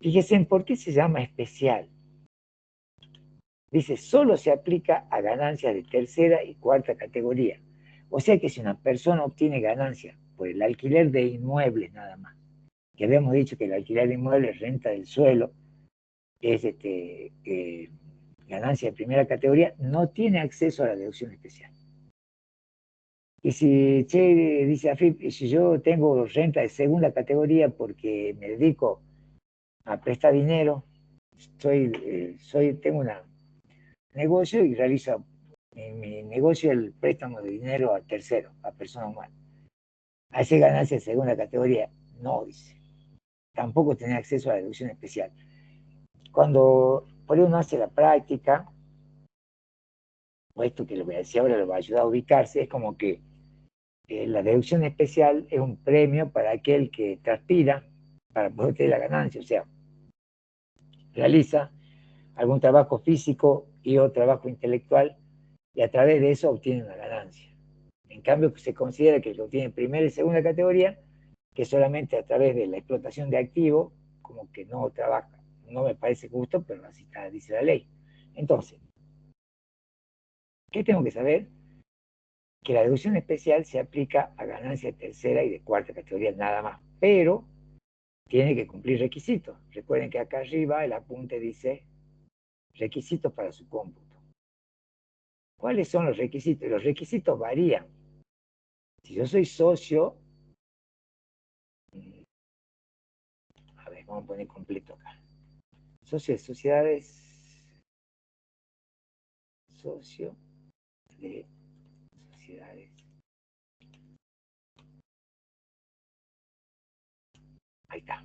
[SPEAKER 2] Fíjense en por qué se llama especial. Dice, solo se aplica a ganancias de tercera y cuarta categoría. O sea que si una persona obtiene ganancias por el alquiler de inmuebles nada más, que habíamos dicho que el alquiler de inmuebles, renta del suelo, es ganancia de primera categoría, no tiene acceso a la deducción especial. Y si, che, dice AFIP, si yo tengo renta de segunda categoría porque me dedico a prestar dinero, tengo un negocio y realizo mi negocio el préstamo de dinero a tercero, a persona humana. Hace ganancia de segunda categoría, no, dice. Tampoco tiene acceso a la deducción especial. Cuando por uno hace la práctica, o esto que le voy a decir ahora le va a ayudar a ubicarse, es como que la deducción especial es un premio para aquel que transpira para poder tener la ganancia, o sea, realiza algún trabajo físico y o trabajo intelectual y a través de eso obtiene una ganancia. En cambio, se considera que lo tiene primera y segunda categoría, que solamente a través de la explotación de activos, como que no trabaja. No me parece justo, pero así está, dice la ley. Entonces, ¿qué tengo que saber? Que la deducción especial se aplica a ganancias de tercera y de cuarta categoría nada más, pero tiene que cumplir requisitos. Recuerden que acá arriba el apunte dice requisitos para su cómputo. ¿Cuáles son los requisitos? Los requisitos varían. Si yo soy socio, a ver, vamos a poner completo acá. Socio de sociedades, socio de sociedades. Ahí está.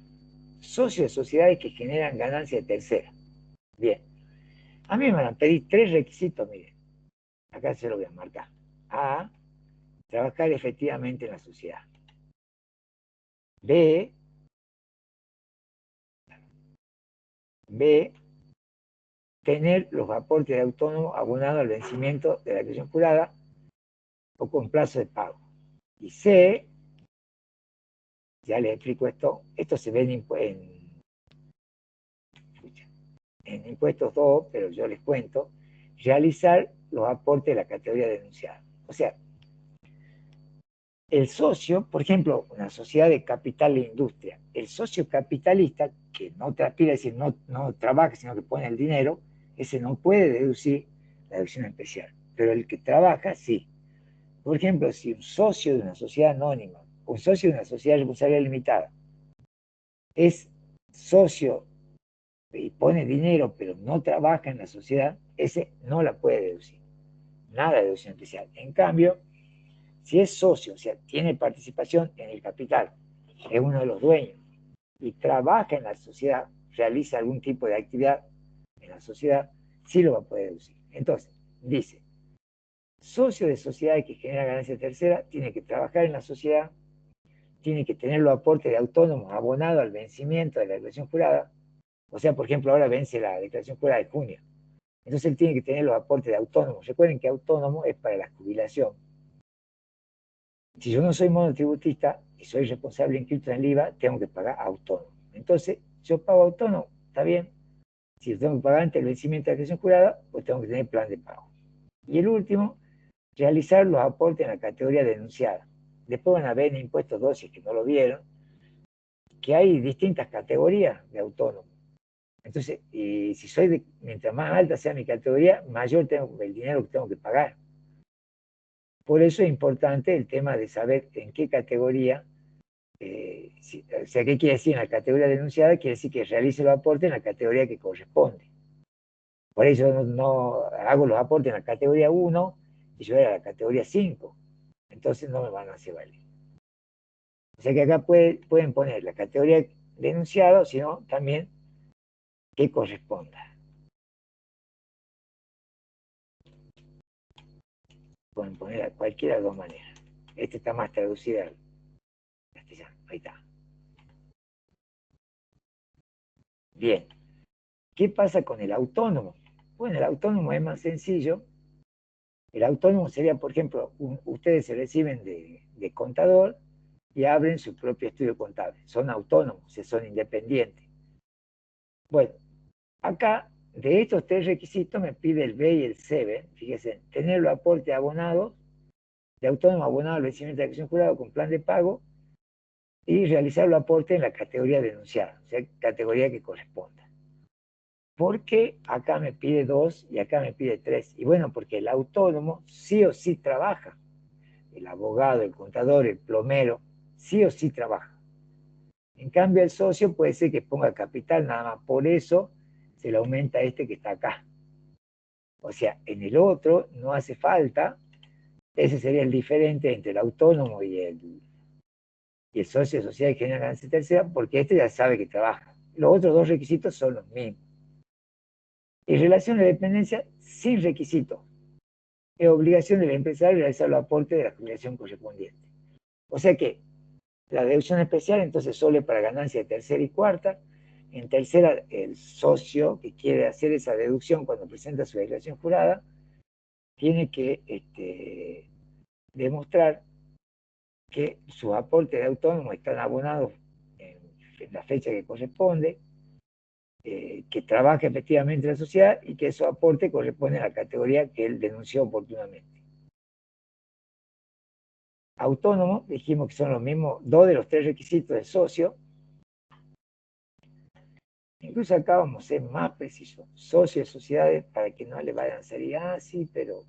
[SPEAKER 2] Socio de sociedades que generan ganancia de tercera. Bien. A mí me van a pedir tres requisitos, miren. Acá se lo voy a marcar. A, trabajar efectivamente en la sociedad. B, B, tener los aportes de autónomo abonados al vencimiento de la declaración jurada o con plazo de pago. Y C, ya les explico esto se ve en impuestos 2, pero yo les cuento, realizar los aportes de la categoría denunciada. O sea, el socio, por ejemplo, una sociedad de capital e industria, el socio capitalista que no transpira, es decir, no trabaja, sino que pone el dinero, ese no puede deducir la deducción especial, pero el que trabaja sí. Por ejemplo, si un socio de una sociedad anónima, un socio de una sociedad de responsabilidad limitada, es socio y pone dinero, pero no trabaja en la sociedad, ese no la puede deducir. Nada de deducción especial. En cambio, si es socio, o sea, tiene participación en el capital, es uno de los dueños y trabaja en la sociedad, realiza algún tipo de actividad en la sociedad, sí lo va a poder deducir. Entonces, dice, socio de sociedad que genera ganancia tercera tiene que trabajar en la sociedad, tiene que tener los aportes de autónomos abonados al vencimiento de la declaración jurada. O sea, por ejemplo, ahora vence la declaración jurada de junio. Entonces él tiene que tener los aportes de autónomos. Recuerden que autónomo es para la jubilación. Si yo no soy monotributista y soy responsable inscrito en el IVA, tengo que pagar autónomo. Entonces, yo pago autónomo, está bien. Si yo tengo que pagar ante el vencimiento de la declaración jurada, pues tengo que tener plan de pago. Y el último, realizar los aportes en la categoría denunciada. Después van a ver en impuestos 2, si es que no lo vieron, que hay distintas categorías de autónomo. Entonces, si mientras más alta sea mi categoría, mayor tengo el dinero que tengo que pagar. Por eso es importante el tema de saber en qué categoría, o sea, ¿qué quiere decir en la categoría denunciada? Quiere decir que realice los aportes en la categoría que corresponde. Por eso no hago los aportes en la categoría 1 y yo era la categoría 5. Entonces no me van a hacer valer. O sea que acá pueden poner la categoría denunciado, sino también que corresponda. Pueden poner a cualquiera de dos maneras. Este está más traducida al castellano. Ahí está. Bien. ¿Qué pasa con el autónomo? Bueno, el autónomo es más sencillo. El autónomo sería, por ejemplo, ustedes se reciben de contador y abren su propio estudio contable. Son autónomos, son independientes. Bueno, acá de estos tres requisitos me pide el B y el C. ¿Ven? Fíjense, tener los aportes abonados, de autónomo abonado al vencimiento de acción jurada con plan de pago y realizar los aportes en la categoría denunciada, o sea, categoría que corresponda. ¿Por qué acá me pide 2 y acá me pide 3? Y bueno, porque el autónomo sí o sí trabaja. El abogado, el contador, el plomero, sí o sí trabaja. En cambio, el socio puede ser que ponga capital nada más. Por eso se le aumenta este que está acá. O sea, en el otro no hace falta. Ese sería el diferente entre el autónomo y el socio de sociedad que genera ganancia tercera, porque este ya sabe que trabaja. Los otros dos requisitos son los mismos. Y relación de dependencia sin requisito. Es obligación del empresario realizar los aportes de la jubilación correspondiente. O sea que la deducción especial entonces solo es para ganancia de tercera y cuarta. En tercera, el socio que quiere hacer esa deducción cuando presenta su declaración jurada tiene que demostrar que sus aportes de autónomo están abonados en la fecha que corresponde, que trabaja efectivamente en la sociedad y que esos aportes corresponden a la categoría que él denunció oportunamente. Autónomo, dijimos que son los mismos, dos de los tres requisitos de socio. Incluso acá vamos a ser más precisos. Socios de sociedades para que no le vayan a salir, sí, pero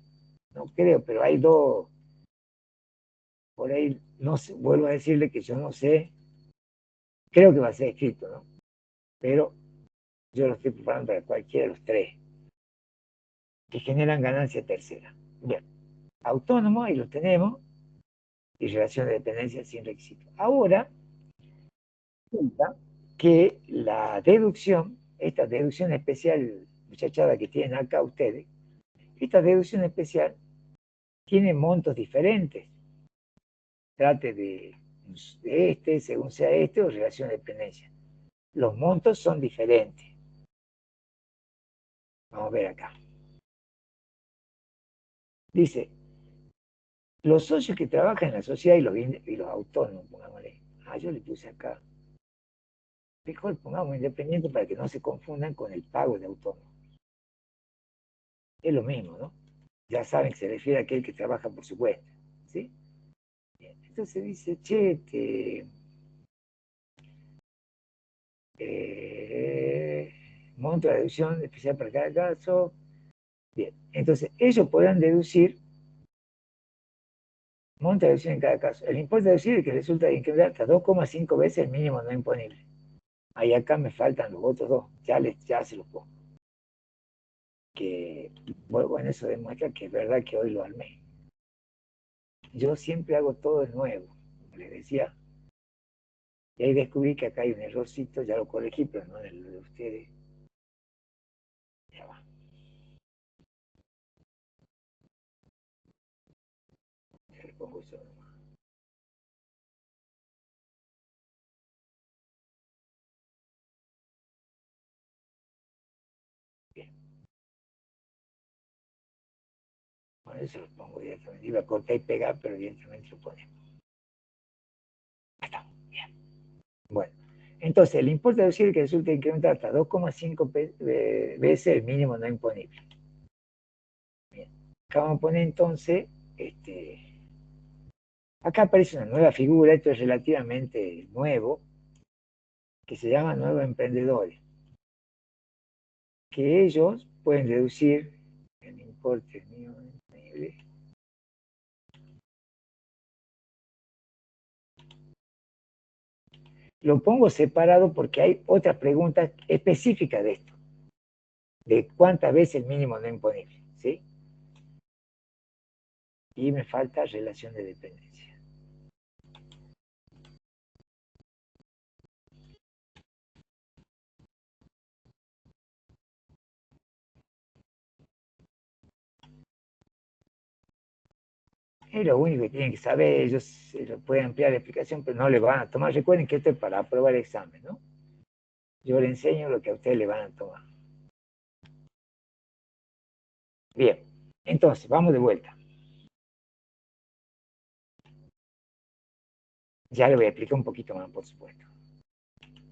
[SPEAKER 2] no creo, pero hay dos. Por ahí, no sé, vuelvo a decirle que yo no sé, creo que va a ser escrito, ¿no? Pero yo lo estoy preparando para cualquiera de los tres, que generan ganancia tercera. Bien, autónomo, ahí lo tenemos, y relación de dependencia sin requisito. Ahora, resulta que la deducción, esta deducción especial, muchachada que tienen acá ustedes, esta deducción especial tiene montos diferentes. Trate de este, según sea este, o relación de dependencia. Los montos son diferentes. Vamos a ver acá. Dice, los socios que trabajan en la sociedad y los autónomos, pongámosle. Yo le puse acá. Mejor pongamos independiente para que no se confundan con el pago de autónomo. Es lo mismo, ¿no? Ya saben que se refiere a aquel que trabaja por su cuenta, ¿sí? Bien. Entonces dice, che, monto de deducción especial para cada caso. Bien, entonces ellos podrán deducir monto de deducción en cada caso. El impuesto deducible que resulta de incrementar hasta 2,5 veces el mínimo no imponible. Ahí acá me faltan los otros dos, ya se los pongo. Que, bueno, eso demuestra que es verdad que hoy lo armé. Yo siempre hago todo de nuevo, como les decía. Y ahí descubrí que acá hay un errorcito, ya lo corregí, pero no en el de ustedes. Ya va. Ya le pongo eso nomás. Bien. Bueno, eso lo pongo directamente. Iba a cortar y pegar, pero directamente lo ponemos. Ahí está. Bien. Bueno. Entonces, el importe deducible que resulta incrementar hasta 2,5 veces el mínimo no imponible. Bien. Acá vamos a poner entonces, acá aparece una nueva figura, esto es relativamente nuevo, que se llama nuevos emprendedores, que ellos pueden deducir el importe mínimo imponible. Lo pongo separado porque hay otras preguntas específicas de esto, de cuántas veces el mínimo no imponible, ¿sí? Y me falta relación de dependencia. Es lo único que tienen que saber. Ellos se lo pueden ampliar la explicación, pero no le van a tomar. Recuerden que esto es para aprobar el examen, ¿no? Yo les enseño lo que a ustedes le van a tomar. Bien, entonces, vamos de vuelta. Ya le voy a explicar un poquito más, por supuesto.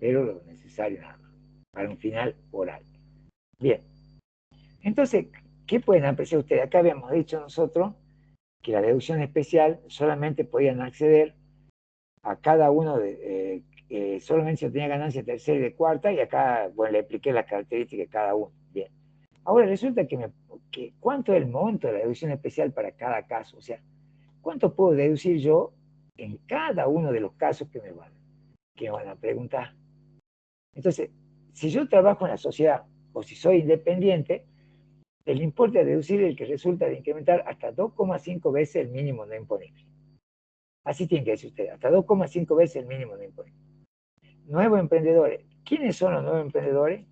[SPEAKER 2] Pero lo necesario nada más. Para un final oral. Bien. Entonces, ¿qué pueden apreciar ustedes? Acá habíamos dicho nosotros que la deducción especial solamente podían acceder a cada uno de, solamente si tenía ganancia tercera y de cuarta, y acá, bueno, le expliqué las características de cada uno. Bien. Ahora resulta que ¿cuánto es el monto de la deducción especial para cada caso? O sea, ¿cuánto puedo deducir yo en cada uno de los casos que me van a preguntar? Entonces, si yo trabajo en la sociedad o si soy independiente, el importe a deducir es el que resulta de incrementar hasta 2,5 veces el mínimo no imponible. Así tiene que decir usted, hasta 2,5 veces el mínimo no imponible. Nuevos emprendedores. ¿Quiénes son los nuevos emprendedores?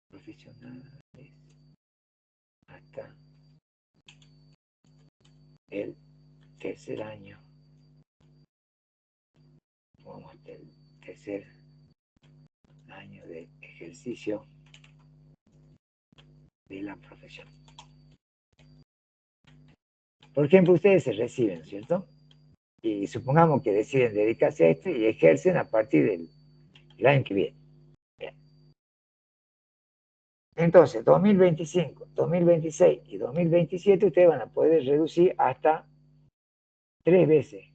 [SPEAKER 2] Profesionales hasta el tercer año. Vamos hasta el tercer año de ejercicio de la profesión. Por ejemplo, ustedes se reciben, ¿cierto? Y supongamos que deciden dedicarse a esto y ejercen a partir del año que viene. Bien. Entonces, 2025, 2026 y 2027 ustedes van a poder reducir hasta 3 veces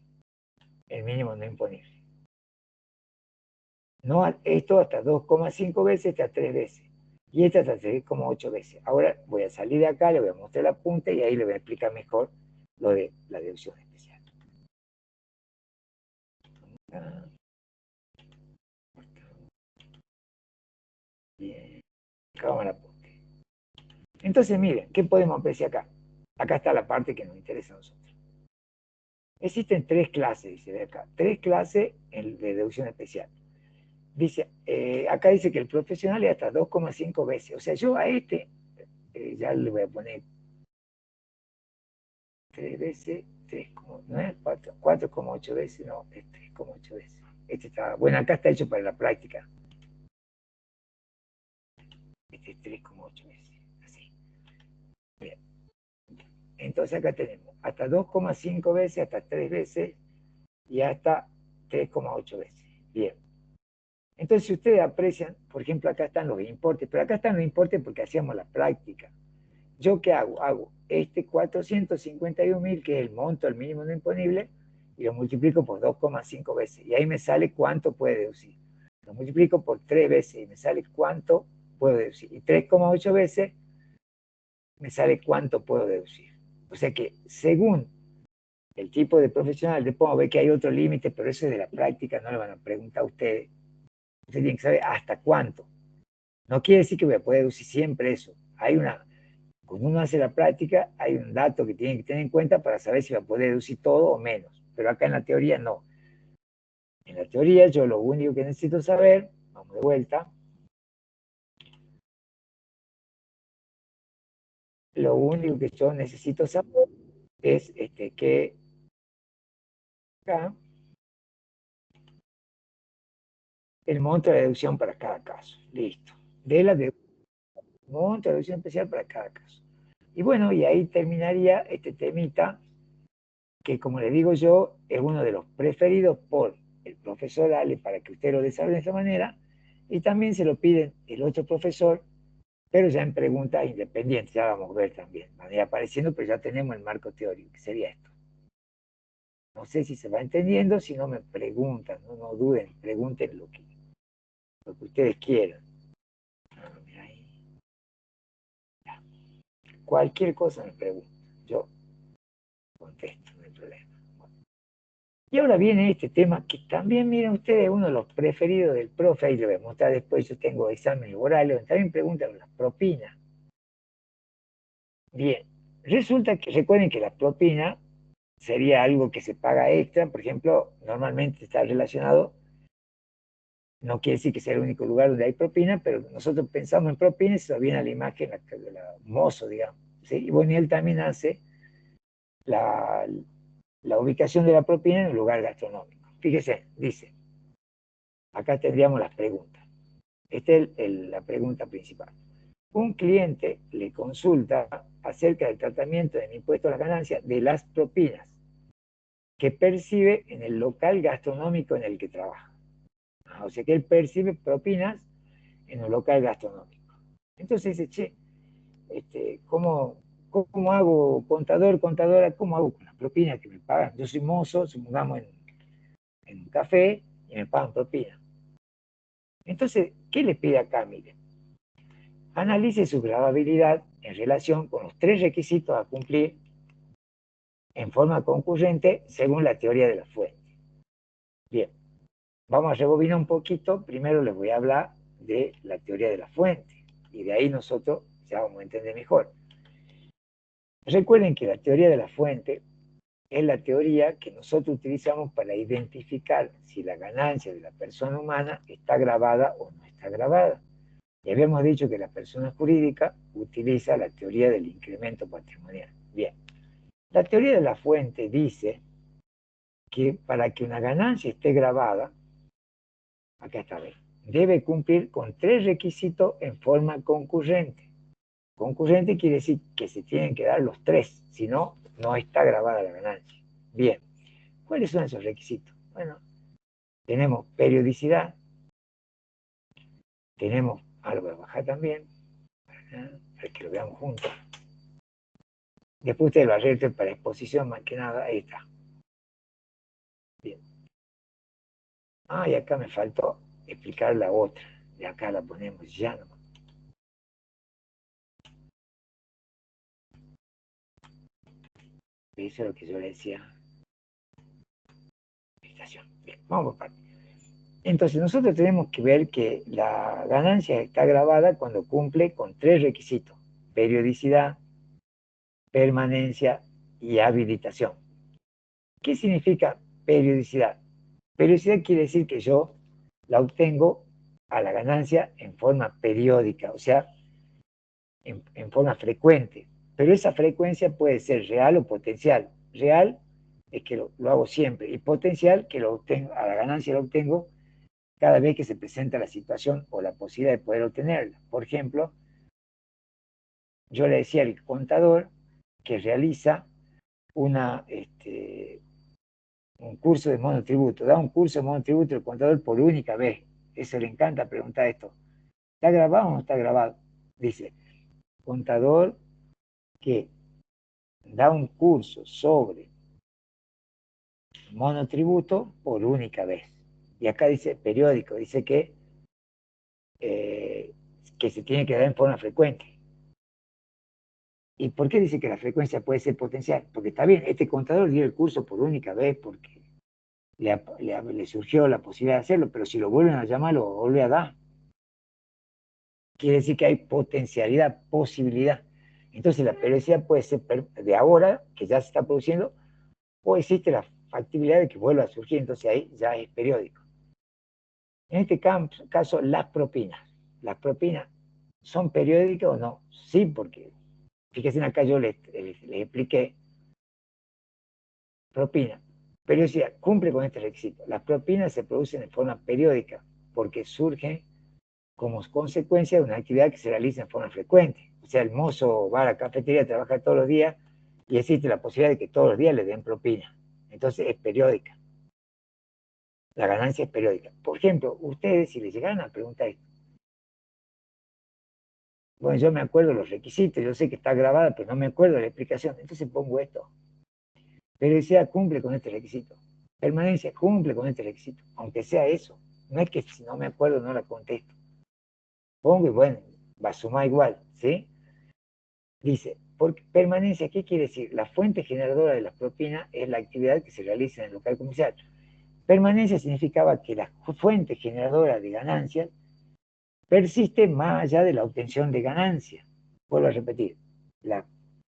[SPEAKER 2] el mínimo no imponible. No, esto hasta 2,5 veces, hasta 3 veces. Y esta hasta 3,8 veces. Ahora voy a salir de acá, le voy a mostrar la punta y ahí le voy a explicar mejor lo de la deducción especial. Bien, acá vamos a la punta. Entonces, miren, ¿qué podemos apreciar acá? Acá está la parte que nos interesa a nosotros. Existen 3 clases, dice acá, 3 clases de deducción especial. Dice, acá dice que el profesional es hasta 2,5 veces. O sea, yo a este, ya le voy a poner 3 veces, 3, no es 4,8 veces, no, es 3,8 veces. Este está, bueno, acá está hecho para la práctica. Este es 3,8 veces, así. Bien. Entonces acá tenemos hasta 2,5 veces, hasta 3 veces y hasta 3,8 veces. Bien. Entonces, si ustedes aprecian, por ejemplo, acá están los importes, pero acá están los importes porque hacíamos la práctica. ¿Yo qué hago? Hago este 451.000, que es el monto, el mínimo no imponible, y lo multiplico por 2,5 veces. Y ahí me sale cuánto puede deducir. Lo multiplico por 3 veces y me sale cuánto puedo deducir. Y 3,8 veces me sale cuánto puedo deducir. O sea que según el tipo de profesional, después vamos a ver que hay otro límite, pero eso es de la práctica, no le van a preguntar a ustedes. Ustedes tienen que saber hasta cuánto. No quiere decir que voy a poder deducir siempre eso. Cuando uno hace la práctica, hay un dato que tienen que tener en cuenta para saber si va a poder deducir todo o menos. Pero acá en la teoría no. En la teoría yo lo único que necesito saber, vamos de vuelta, lo único que yo necesito saber es que acá el monto de deducción para cada caso. Listo. De la monto de deducción especial para cada caso. Y bueno, y ahí terminaría este temita que, como le digo yo, es uno de los preferidos por el profesor Ale para que usted lo desarrolle de esa manera, y también se lo piden el otro profesor, pero ya en preguntas independientes, ya vamos a ver también, van a ir apareciendo, pero ya tenemos el marco teórico, que sería esto. No sé si se va entendiendo, si no me preguntan, no duden, pregunten lo que ustedes quieran. Mira ahí. Cualquier cosa me preguntan, yo contesto, no hay problema. Y ahora viene este tema que también, miren ustedes, uno de los preferidos del profe, ahí lo voy a mostrar después, yo tengo exámenes orales, donde también preguntan las propinas. Bien, resulta que recuerden que la propina sería algo que se paga extra, por ejemplo, normalmente está relacionado No quiere decir que sea el único lugar donde hay propina, pero nosotros pensamos en propina y se nos viene a la imagen de la mozo, digamos. ¿Sí? Y bueno, y él también hace la ubicación de la propina en un lugar gastronómico. Fíjese, dice, acá tendríamos las preguntas. Esta es la pregunta principal. Un cliente le consulta acerca del tratamiento del impuesto a las ganancias de las propinas que percibe en el local gastronómico en el que trabaja. O sea que él percibe propinas en un local gastronómico. Entonces dice, che, ¿cómo hago, contadora, cómo hago con las propinas que me pagan? Yo soy mozo, supongamos en un café, y me pagan propina. Entonces, ¿qué le pide acá? Mire, analice su gravabilidad en relación con los 3 requisitos a cumplir en forma concurrente según la teoría de la fuente. Bien, vamos a rebobinar un poquito. Primero les voy a hablar de la teoría de la fuente y de ahí nosotros ya vamos a entender mejor. Recuerden que la teoría de la fuente es la teoría que nosotros utilizamos para identificar si la ganancia de la persona humana está grabada o no está grabada. Y habíamos dicho que la persona jurídica utiliza la teoría del incremento patrimonial. Bien, la teoría de la fuente dice que para que una ganancia esté grabada, acá está bien, debe cumplir con 3 requisitos en forma concurrente. Concurrente quiere decir que se tienen que dar los 3, si no, no está grabada la ganancia. Bien, ¿cuáles son esos requisitos? Bueno, tenemos periodicidad, tenemos algo de bajar también, para que lo veamos juntos. Después ustedes lo arreglen para exposición, más que nada, ahí está. Bien. Ah, y acá me faltó explicar la otra. Y acá la ponemos ya nomás. Eso es lo que yo le decía. Estación. Bien, vamos por partes. Entonces, nosotros tenemos que ver que la ganancia está grabada cuando cumple con 3 requisitos: periodicidad, permanencia y habilitación. ¿Qué significa periodicidad? Periodicidad quiere decir que yo la obtengo a la ganancia en forma periódica, o sea, en forma frecuente. Pero esa frecuencia puede ser real o potencial. Real es que lo hago siempre, y potencial que lo obtengo, a la ganancia lo obtengo cada vez que se presenta la situación o la posibilidad de poder obtenerla. Por ejemplo, yo le decía al contador que realiza un curso de monotributo, da un curso de monotributo el contador por única vez. Eso le encanta preguntar esto. ¿Está grabado o no está grabado? Dice, contador que da un curso sobre monotributo por única vez. Y acá dice periódico, dice que se tiene que dar en forma frecuente. ¿Y por qué dice que la frecuencia puede ser potencial? Porque está bien, este contador dio el curso por única vez porque le surgió la posibilidad de hacerlo, pero si lo vuelven a llamar, lo vuelve a dar. Quiere decir que hay potencialidad, posibilidad. Entonces la periodicidad puede ser de ahora, que ya se está produciendo, o existe la factibilidad de que vuelva a surgir, entonces ahí ya es periódico. En este caso, las propinas. ¿Las propinas son periódicas o no? Sí, porque fíjense acá yo les expliqué propina. Periodicidad cumple con este requisito. Las propinas se producen de forma periódica porque surgen como consecuencia de una actividad que se realiza en forma frecuente. O sea, el mozo va a la cafetería, trabaja todos los días y existe la posibilidad de que todos los días le den propina. Entonces es periódica. La ganancia es periódica. Por ejemplo, ustedes, si les llegaran a preguntar esto, bueno, yo me acuerdo los requisitos, yo sé que está grabada, pero no me acuerdo de la explicación. Entonces pongo esto. Periodicidad cumple con este requisito. Permanencia cumple con este requisito. Aunque sea eso. No es que si no me acuerdo no la contesto. Pongo y bueno, va a sumar igual, ¿sí? Dice, porque permanencia, ¿qué quiere decir? La fuente generadora de las propinas es la actividad que se realiza en el local comercial. Permanencia significaba que la fuente generadora de ganancias persiste más allá de la obtención de ganancias. Vuelvo a repetir,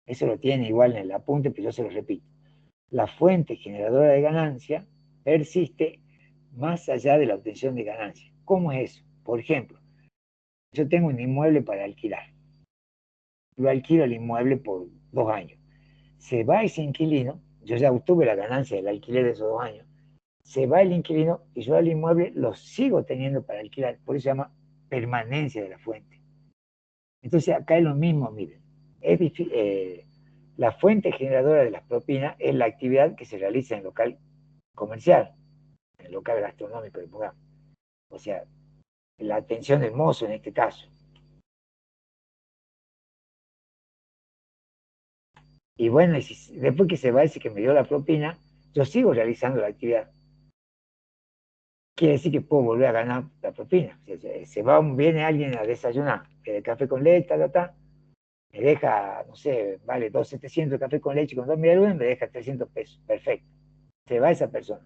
[SPEAKER 2] eso lo tiene igual en el apunte, pero yo se lo repito. La fuente generadora de ganancia persiste más allá de la obtención de ganancia. ¿cómo es eso? Por ejemplo, yo tengo un inmueble para alquilar. Yo alquilo el inmueble por 2 años. Se va ese inquilino, yo ya obtuve la ganancia del alquiler de esos 2 años, se va el inquilino y yo al inmueble lo sigo teniendo para alquilar. Por eso se llama permanencia de la fuente. Entonces acá es lo mismo, miren. La fuente generadora de las propinas es la actividad que se realiza en el local comercial, en el local gastronómico, digamos. O sea, la atención del mozo en este caso. Y bueno, después que se va ese que me dio la propina, yo sigo realizando la actividad. Quiere decir que puedo volver a ganar la propina. O sea, viene alguien a desayunar, el café con leche, me deja, no sé, vale 2.700 de café con leche con 2.000 me deja 300 pesos. Perfecto. Se va esa persona.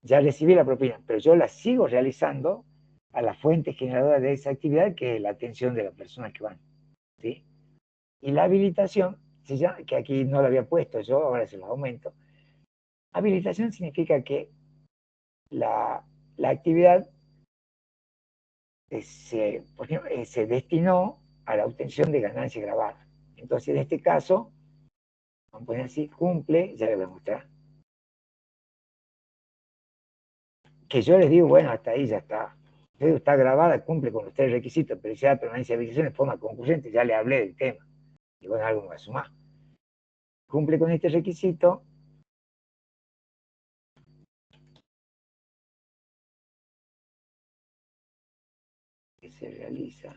[SPEAKER 2] Ya recibí la propina, pero yo la sigo realizando a la fuente generadora de esa actividad, que es la atención de las personas que van. ¿Sí? Y la habilitación, que aquí no la había puesto yo, ahora se lo aumento. Habilitación significa que la actividad por ejemplo, se destinó a la obtención de ganancia grabada. Entonces, en este caso, vamos a poner así, cumple, ya le voy a mostrar, que yo les digo, bueno, hasta ahí ya está. Está grabada, cumple con los 3 requisitos, periodicidad, permanencia y habilitación en forma concurrente, ya le hablé del tema. Y bueno, algo me va a sumar. Cumple con este requisito. Que se realiza.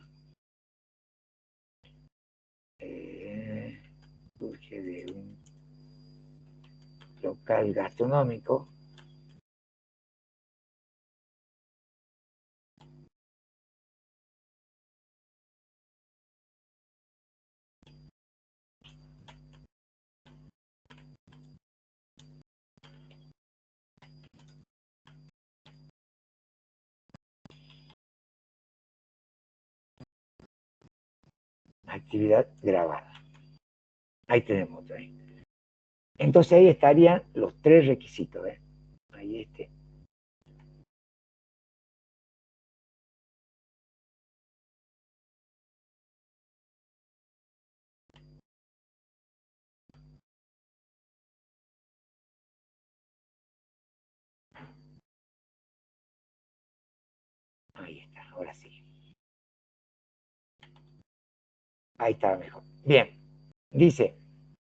[SPEAKER 2] Surge de un local gastronómico. Actividad grabada. Ahí tenemos otra vez. Entonces ahí estarían los 3 requisitos. Ahí Ahí está, ahora sí. Ahí está mejor. Bien, dice,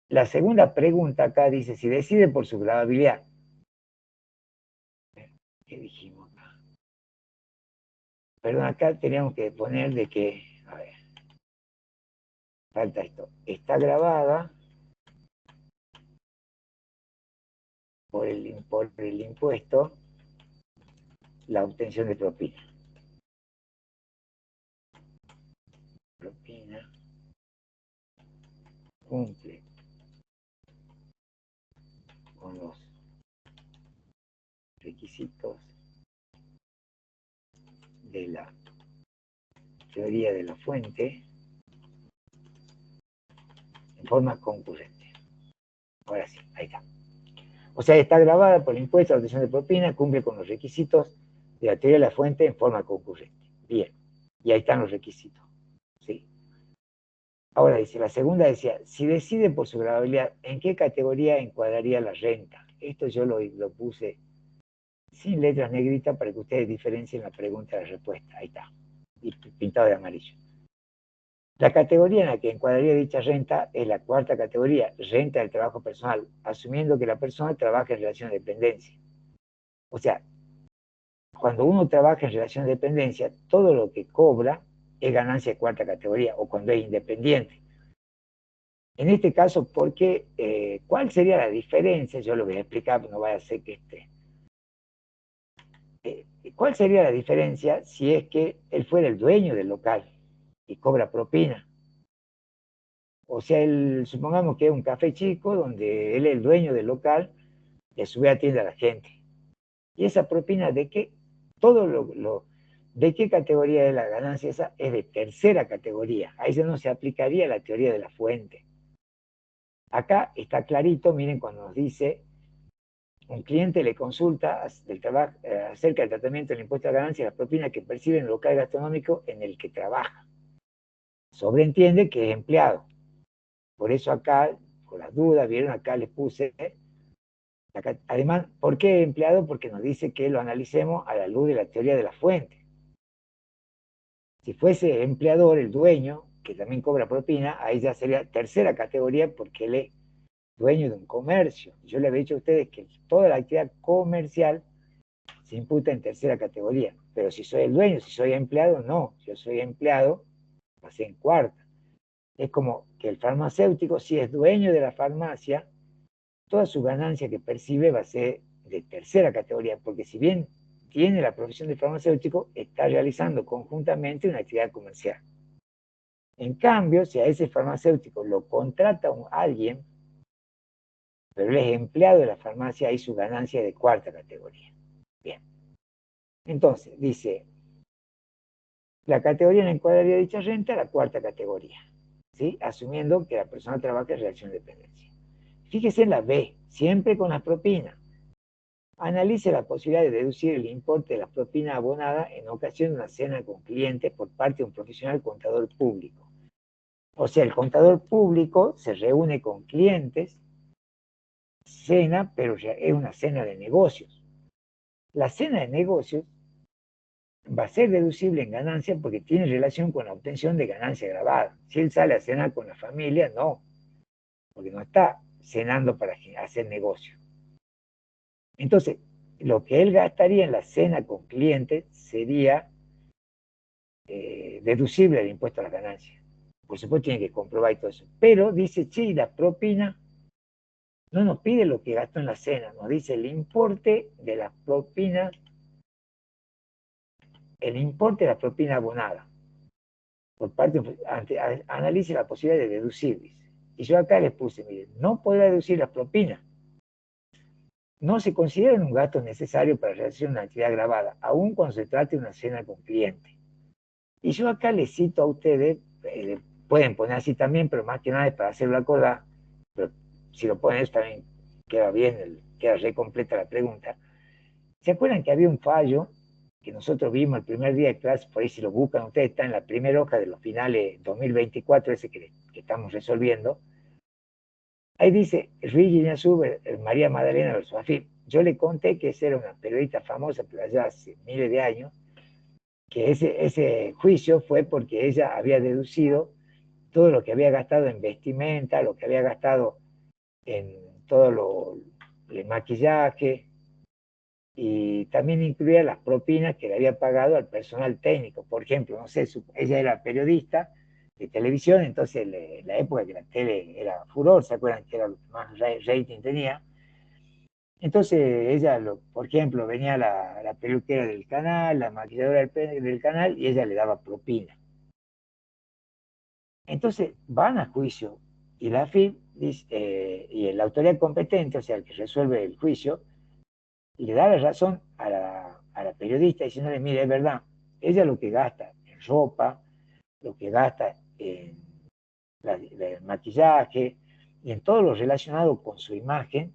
[SPEAKER 2] la segunda pregunta acá dice, si decide por su gravabilidad. ¿Qué dijimos acá? Perdón, acá teníamos que poner de que, a ver, falta esto. Está grabada por el impuesto la obtención de propina. Propina cumple con los requisitos de la teoría de la fuente en forma concurrente. Ahora sí, ahí está. O sea, está grabada por el impuesto a la obtención de propina, cumple con los requisitos de la teoría de la fuente en forma concurrente. Bien, y ahí están los requisitos. ¿Sí? Ahora dice, la segunda decía, si decide por su gravabilidad, ¿en qué categoría encuadraría la renta? Esto yo lo puse sin letras negritas para que ustedes diferencien la pregunta de la respuesta. Ahí está, y pintado de amarillo. La categoría en la que encuadraría dicha renta es la cuarta categoría, renta del trabajo personal, asumiendo que la persona trabaja en relación de dependencia. O sea, cuando uno trabaja en relación de dependencia, todo lo que cobra es ganancia de cuarta categoría, o cuando es independiente. En este caso, ¿cuál sería la diferencia? Yo lo voy a explicar, no vaya a ser que ¿cuál sería la diferencia si es que él fuera el dueño del local y cobra propina? O sea, supongamos que es un café chico donde él es el dueño del local y a su vez atiende a la gente. ¿Y esa propina de qué? ¿De qué categoría es la ganancia? Esa es de tercera categoría. Ahí ya no se aplicaría la teoría de la fuente. Acá está clarito, miren cuando nos dice un cliente le consulta acerca del tratamiento del impuesto a la ganancia y las propinas que percibe en el local gastronómico en el que trabaja. Sobreentiende que es empleado. Por eso acá, con las dudas, vieron acá les puse. Además, ¿por qué empleado? Porque nos dice que lo analicemos a la luz de la teoría de la fuente. Si fuese empleador, el dueño, que también cobra propina, ahí ya sería tercera categoría porque él es dueño de un comercio. Yo le había dicho a ustedes que toda la actividad comercial se imputa en tercera categoría. Pero si soy el dueño, si soy empleado, no. Si yo soy empleado, va a ser en cuarta. Es como que el farmacéutico, si es dueño de la farmacia, toda su ganancia que percibe va a ser de tercera categoría, porque si bien tiene la profesión de farmacéutico, está realizando conjuntamente una actividad comercial. En cambio, si a ese farmacéutico lo contrata alguien, pero él es empleado de la farmacia, ahí su ganancia es de cuarta categoría. Bien. Entonces, dice, la categoría la encuadraría dicha renta a la cuarta categoría, ¿sí? Asumiendo que la persona trabaja en relación de dependencia. Fíjese en la B, siempre con las propinas. Analice la posibilidad de deducir el importe de la propina abonada en ocasión de una cena con clientes por parte de un profesional contador público. O sea, el contador público se reúne con clientes, cena, pero es una cena de negocios. La cena de negocios va a ser deducible en ganancia porque tiene relación con la obtención de ganancia grabada. Si él sale a cenar con la familia, no, porque no está cenando para hacer negocio. Entonces, lo que él gastaría en la cena con clientes sería deducible del impuesto a las ganancias. Por supuesto, tiene que comprobar y todo eso. Pero dice, che, la propina no nos pide lo que gastó en la cena, nos dice el importe de las propinas, el importe de la propina abonada. Por parte, analice la posibilidad de deducir, dice. Y yo acá les puse, miren, no podrá deducir las propinas. No se consideran un gasto necesario para realizar una actividad grabada, aun cuando se trate de una cena con cliente. Y yo acá les cito a ustedes, pueden poner así también, pero más que nada es para hacerlo acordar, pero si lo ponen eso también queda bien, queda re completa la pregunta. ¿Se acuerdan que había un fallo que nosotros vimos el primer día de clase? Por ahí si lo buscan ustedes, está en la primera hoja de los finales 2024, ese que estamos resolviendo. Ahí dice, Luigi Iñazú, María Magdalena versus AFIP. Yo le conté que esa era una periodista famosa, pero allá hace miles de años, que ese juicio fue porque ella había deducido todo lo que había gastado en vestimenta, lo que había gastado en todo el maquillaje, y también incluía las propinas que le había pagado al personal técnico. Por ejemplo, no sé, ella era periodista de televisión, entonces en la época que la tele era furor, ¿se acuerdan que era lo que más rating tenía? Entonces ella, por ejemplo, venía la peluquera del canal, la maquilladora del canal, y ella le daba propina. Entonces van a juicio y la AFIP y la autoridad competente, o sea, el que resuelve el juicio, le da la razón a la periodista diciéndole, mire, es verdad, ella lo que gasta en ropa, lo que gasta en el maquillaje y en todo lo relacionado con su imagen,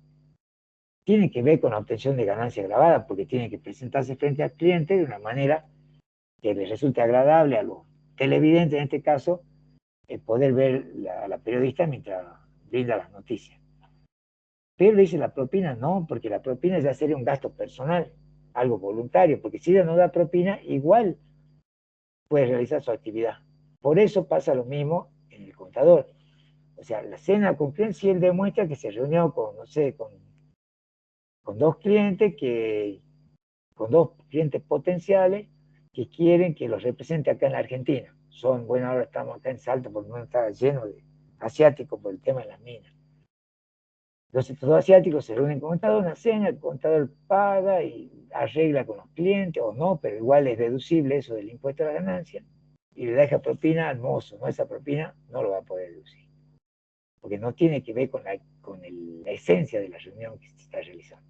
[SPEAKER 2] tiene que ver con la obtención de ganancia grabada, porque tiene que presentarse frente al cliente de una manera que le resulte agradable a los televidentes, en este caso, poder ver a la periodista mientras brinda las noticias. Pero dice la propina no, porque la propina ya sería un gasto personal, algo voluntario, porque si ella no da propina, igual puede realizar su actividad. Por eso pasa lo mismo en el contador. O sea, la cena con clientes, si él demuestra que se reunió con, no sé, con dos clientes, con dos clientes potenciales que quieren que los represente acá en la Argentina. Bueno, ahora estamos acá en Salta porque no está lleno de asiáticos por el tema de las minas. Entonces, los asiáticos se reúnen con el contador, una cena, el contador paga y arregla con los clientes, o no, pero igual es deducible eso del impuesto a la ganancia, y le deja propina al mozo, ¿no? Esa propina no lo va a poder deducir, porque no tiene que ver con la esencia de la reunión que se está realizando.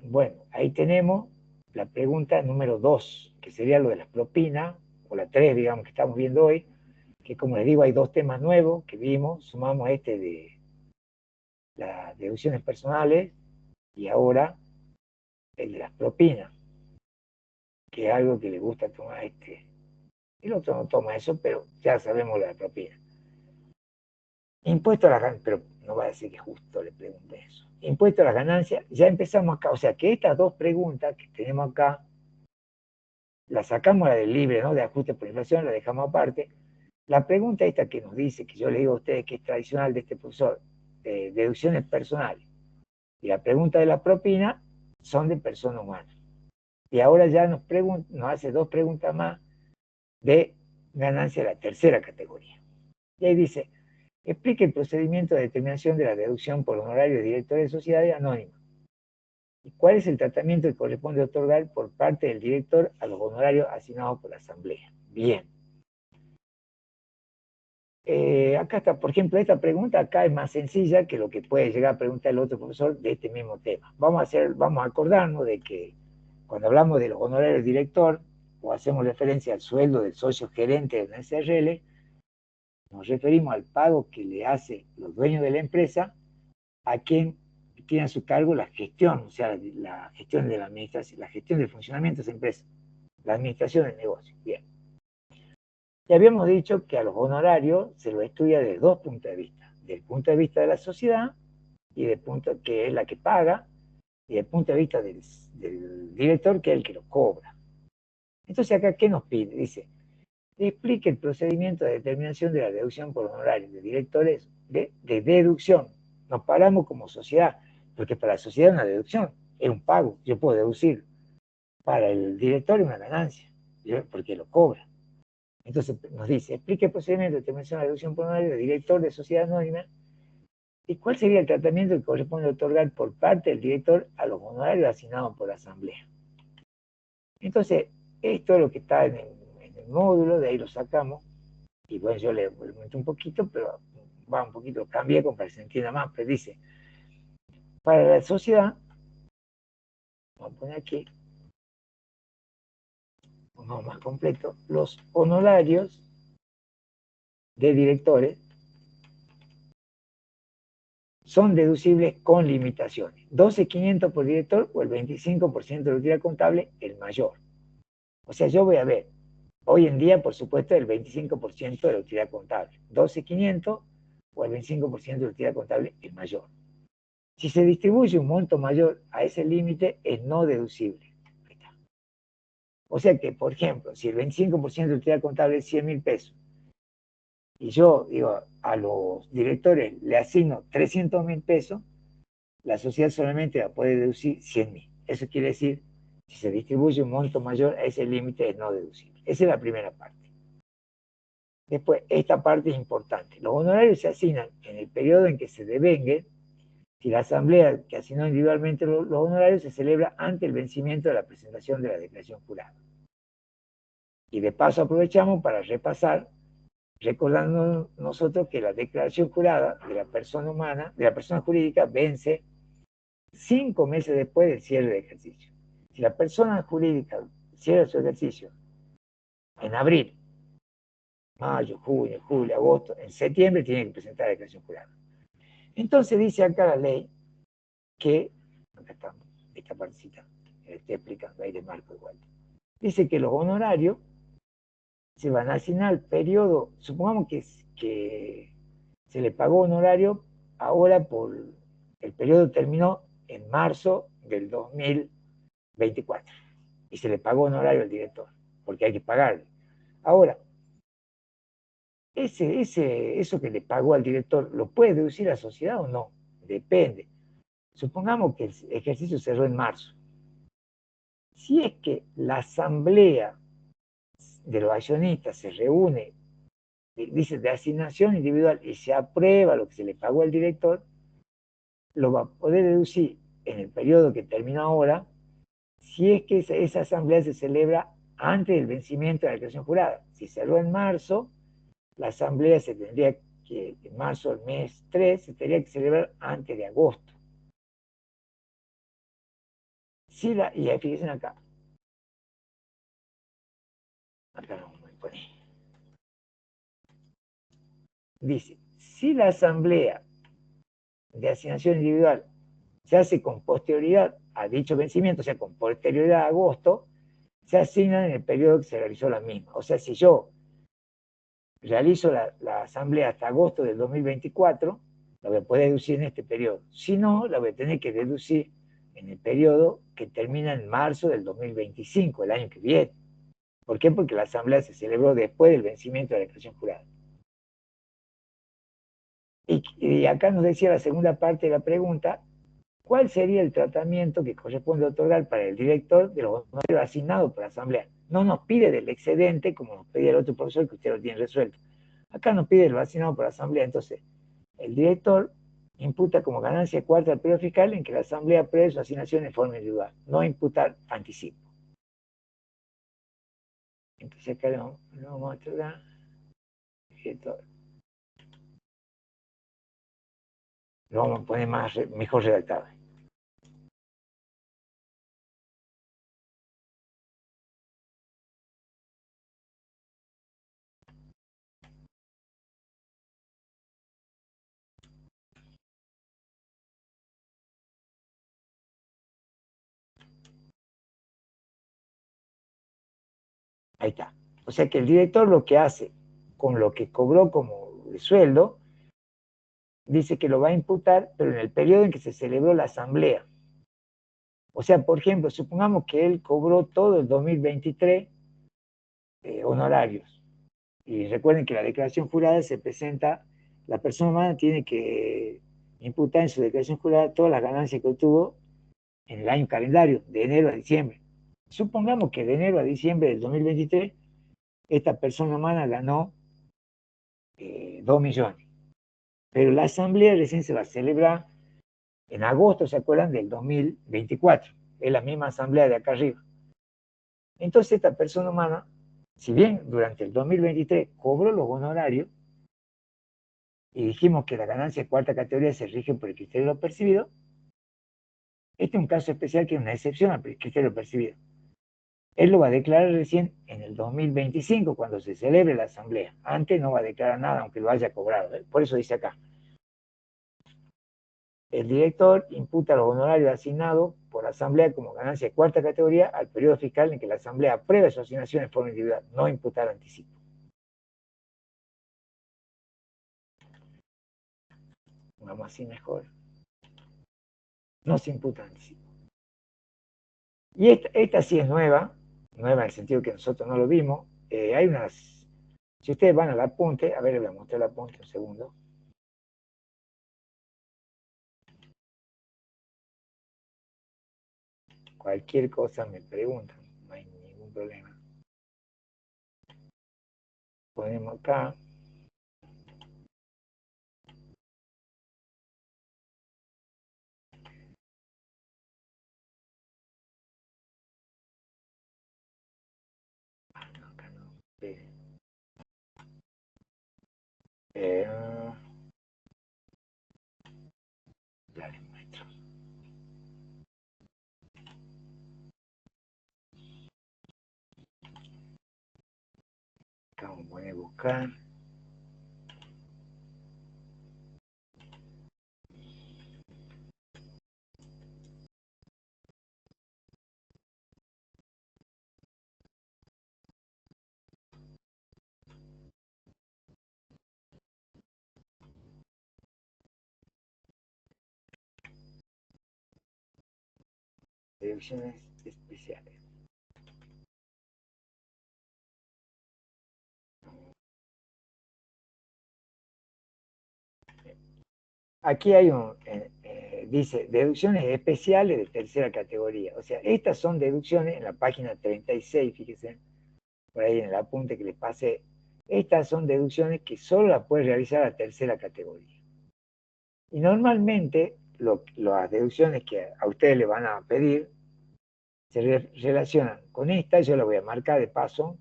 [SPEAKER 2] Bueno, ahí tenemos la pregunta número 2, que sería lo de las propinas, o la 3, digamos, que estamos viendo hoy, que como les digo, hay dos temas nuevos que vimos, sumamos este de las deducciones personales y ahora el de las propinas, que es algo que le gusta tomar el otro no toma eso, pero ya sabemos lo de la propina. Impuesto a las ganancias, pero no va a decir que justo le pregunte eso. Impuesto a las ganancias, ya empezamos acá, o sea que estas dos preguntas que tenemos acá, las sacamos la del libre, ¿no? De ajuste por inflación, la dejamos aparte. La pregunta esta que nos dice, que yo le digo a ustedes que es tradicional de este profesor, deducciones personales, y la pregunta de la propina son de persona humana. Y ahora ya nos hace dos preguntas más de ganancia de la tercera categoría. Y ahí dice, explique el procedimiento de determinación de la deducción por honorario de directores de sociedades anónimas. ¿Y cuál es el tratamiento que corresponde otorgar por parte del director a los honorarios asignados por la asamblea? Bien. Acá está, por ejemplo, esta pregunta acá es más sencilla que lo que puede llegar a preguntar el otro profesor de este mismo tema. Vamos a acordarnos de que cuando hablamos de los honorarios del director o hacemos referencia al sueldo del socio gerente de una SRL, nos referimos al pago que le hace los dueños de la empresa a quien tiene a su cargo la gestión, o sea, la gestión de la administración, la gestión del funcionamiento de esa empresa, la administración del negocio. Bien. Ya habíamos dicho que a los honorarios se los estudia desde dos puntos de vista. Del punto de vista de la sociedad, y del punto que es la que paga, y del punto de vista del director, que es el que lo cobra. Entonces acá, ¿qué nos pide? Dice, explique el procedimiento de determinación de la deducción por honorarios de directores de deducción. Nos pagamos como sociedad, porque para la sociedad una deducción es un pago. Yo puedo deducir para el director una ganancia, porque lo cobra. Entonces nos dice, explique el procedimiento de determinación de la deducción por honorario de director de sociedad anónima y cuál sería el tratamiento que corresponde otorgar por parte del director a los honorarios asignados por la asamblea. Entonces, esto es lo que está en el módulo, de ahí lo sacamos, y bueno, yo le aumenté un poquito, pero va un poquito, cambié para que se entienda más, pero dice, para la sociedad, vamos a poner aquí, vamos más completo, los honorarios de directores son deducibles con limitaciones. 12.500 por director o el 25% de la utilidad contable, el mayor. O sea, yo voy a ver, hoy en día, por supuesto, el 25% de la utilidad contable. 12.500 o el 25% de la utilidad contable, el mayor. Si se distribuye un monto mayor a ese límite, es no deducible. O sea que, por ejemplo, si el 25% de la utilidad contable es 100.000 pesos, y yo digo a los directores le asigno 300.000 pesos, la sociedad solamente va a poder deducir 100.000. Eso quiere decir, si se distribuye un monto mayor, ese límite es no deducible. Esa es la primera parte. Después, esta parte es importante. Los honorarios se asignan en el periodo en que se devenguen. Si la asamblea que asignó individualmente los honorarios se celebra ante el vencimiento de la presentación de la declaración jurada. Y de paso aprovechamos para repasar, recordando nosotros que la declaración jurada de la persona humana, de la persona jurídica, vence 5 meses después del cierre de ejercicio. Si la persona jurídica cierra su ejercicio en abril, mayo, junio, julio, agosto, en septiembre tiene que presentar la declaración jurada. Entonces dice acá la ley que, acá estamos, esta partecita, que estoy explicando, ahí de marco igual. Dice que los honorarios se van a asignar al periodo, supongamos que se le pagó honorario ahora por, el periodo terminó en marzo del 2024 y se le pagó honorario al director, porque hay que pagarle. Ahora, eso que le pagó al director, ¿lo puede deducir la sociedad o no? Depende. Supongamos que el ejercicio cerró en marzo. Si es que la asamblea de los accionistas se reúne, dice de asignación individual, y se aprueba lo que se le pagó al director, lo va a poder deducir en el periodo que termina ahora, si es que esa asamblea se celebra antes del vencimiento de la declaración jurada. Si cerró en marzo, la asamblea se tendría que, en marzo del mes 3, se tendría que celebrar antes de agosto. Y ahí fíjense acá. Acá no me pone. Dice, si la asamblea de asignación individual se hace con posterioridad a dicho vencimiento, o sea, con posterioridad a agosto, se asignan en el periodo que se realizó la misma. O sea, si yo realizo la asamblea hasta agosto del 2024, la voy a poder deducir en este periodo. Si no, la voy a tener que deducir en el periodo que termina en marzo del 2025, el año que viene. ¿Por qué? Porque la asamblea se celebró después del vencimiento de la declaración jurada. Y acá nos decía la segunda parte de la pregunta, ¿cuál sería el tratamiento que corresponde otorgar para el director de los honorarios asignados por la asamblea? No nos pide del excedente, como nos pedía el otro profesor, que usted lo tiene resuelto. Acá nos pide lo asignado por la asamblea. Entonces, el director imputa como ganancia cuarta al periodo fiscal en que la asamblea apruebe su asignación en forma individual, no imputar anticipo. Entonces acá lo vamos a mostrar. Lo vamos a poner mejor redactado. Ahí está. O sea que el director lo que hace con lo que cobró como de sueldo, dice que lo va a imputar, pero en el periodo en que se celebró la asamblea. O sea, por ejemplo, supongamos que él cobró todo el 2023 honorarios. Y recuerden que la declaración jurada se presenta, la persona humana tiene que imputar en su declaración jurada todas las ganancias que obtuvo en el año calendario, de enero a diciembre. Supongamos que de enero a diciembre del 2023, esta persona humana ganó 2 millones. Pero la asamblea recién se va a celebrar en agosto, ¿se acuerdan? Del 2024. Es la misma asamblea de acá arriba. Entonces esta persona humana, si bien durante el 2023 cobró los honorarios, y dijimos que la ganancia de cuarta categoría se rige por el criterio de lo percibido, este es un caso especial que es una excepción al criterio de lo percibido. Él lo va a declarar recién en el 2025, cuando se celebre la asamblea. Antes no va a declarar nada, aunque lo haya cobrado. Por eso dice acá, el director imputa los honorarios asignados por la asamblea como ganancia de cuarta categoría al periodo fiscal en que la asamblea apruebe su asignación en forma individual, no imputar anticipo. Vamos así mejor. No se imputa anticipo. Y esta sí es nueva en el sentido que nosotros no lo vimos. Hay unas, si ustedes van al apunte, a ver, les voy a mostrar el apunte un segundo. Cualquier cosa me preguntan, no hay ningún problema. Ponemos acá. Ah, no, acá no. Eh, ya les muestro. Acá vamos a poner buscar. Deducciones especiales. Aquí hay dice, deducciones especiales de tercera categoría. O sea, estas son deducciones en la página 36, fíjense, por ahí en el apunte que les pasé. Estas son deducciones que solo las puede realizar la tercera categoría. Y normalmente las deducciones que a ustedes le van a pedir se relacionan con esta, yo la voy a marcar de paso,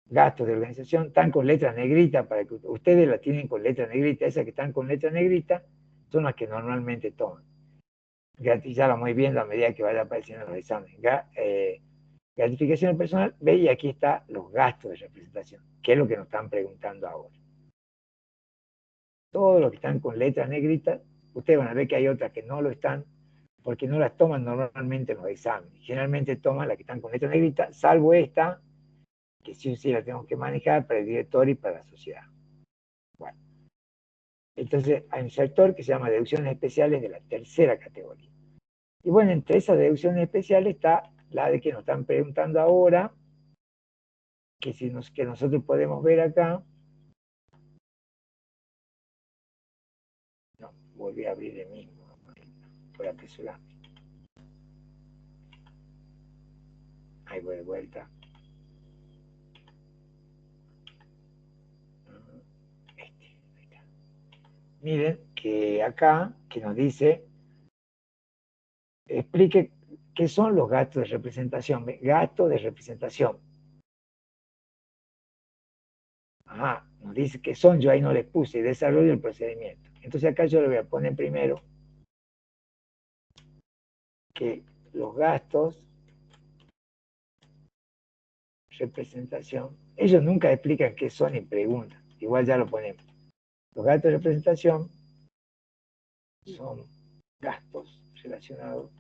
[SPEAKER 2] gastos de organización, están con letra negrita, para que ustedes la tienen con letra negrita, esas que están con letra negrita son las que normalmente toman. Ya la voy viendo a medida que vaya apareciendo en los exámenes. Gratificación personal, ve, y aquí está los gastos de representación, que es lo que nos están preguntando ahora. todos los que están con letras negritas, ustedes van a ver que hay otras que no lo están, porque no las toman normalmente en los exámenes. Generalmente toman las que están con letras negritas, salvo esta, que sí o sí la tenemos que manejar para el director y para la sociedad. Bueno, entonces hay un sector que se llama deducciones especiales de la tercera categoría. Y bueno, entre esas deducciones especiales está la de que nos están preguntando ahora, que nosotros podemos ver acá. No, volví a abrir el mismo, por apresurarme. Ahí voy de vuelta. Ahí está. Miren que acá, que nos dice, explique qué son los gastos de representación. Gastos de representación. Ajá, nos dice que son, yo ahí no les puse, desarrollo del procedimiento. Entonces acá yo le voy a poner primero que los gastos, representación, ellos nunca explican qué son y preguntan, igual ya lo ponemos. Los gastos de representación son gastos relacionados,